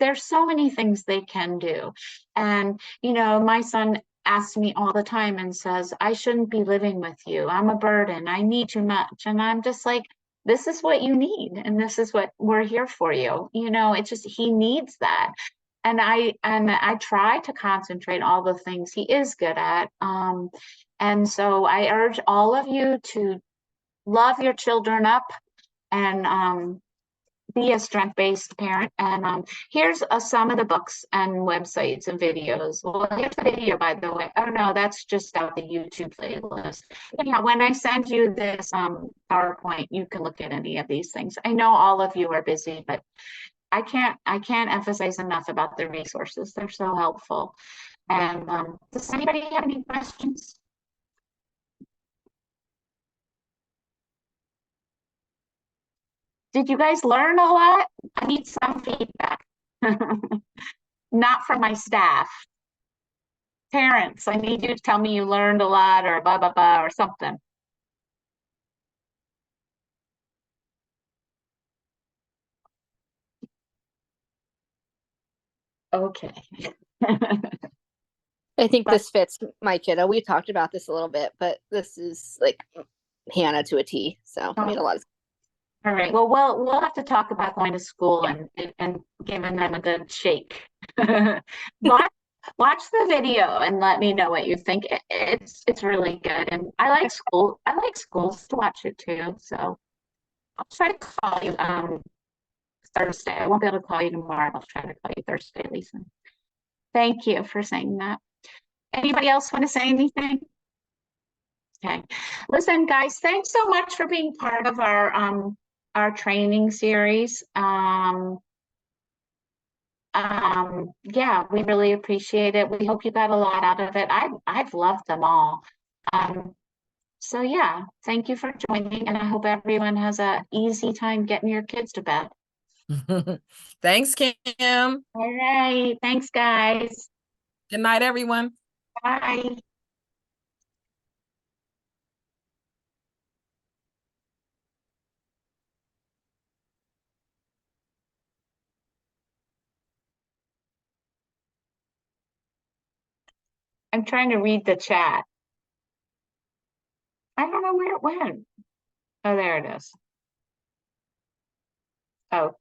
there's so many things they can do. And, you know, my son asks me all the time and says, I shouldn't be living with you. I'm a burden. I need too much. And I'm just like, this is what you need. And this is what we're here for you. You know, it's just, he needs that. And I try to concentrate all the things he is good at. And so I urge all of you to love your children up and be a strength-based parent. And here's some of the books and websites and videos. Well, here's the video, by the way. Oh no, that's just out the YouTube playlist. Anyhow, when I send you this PowerPoint, you can look at any of these things. I know all of you are busy, but I can't emphasize enough about the resources. They're so helpful. And does anybody have any questions? Did you guys learn a lot? I need some feedback. Not from my staff. Parents, I need you to tell me you learned a lot, or blah, blah, blah, or something. Okay. I think this fits my kiddo. We talked about this a little bit, but this is like Hannah to a T. So it made a lot of sense. All right. Well, we'll have to talk about going to school and giving them a good shake. But Watch the video and let me know what you think. It's really good, and I like school. I like schools to watch it too. So I'll try to call you Thursday. I won't be able to call you tomorrow. I'll try to call you Thursday, Lisa. Thank you for saying that. Anybody else want to say anything? Okay. Listen, guys, thanks so much for being part of our training series. Yeah, we really appreciate it. We hope you got a lot out of it. I've loved them all. So yeah, thank you for joining, and I hope everyone has a easy time getting your kids to bed. Thanks, Kim. All right, thanks, guys. Good night, everyone. Bye. I'm trying to read the chat. I don't know where it went. Oh, there it is. Oh,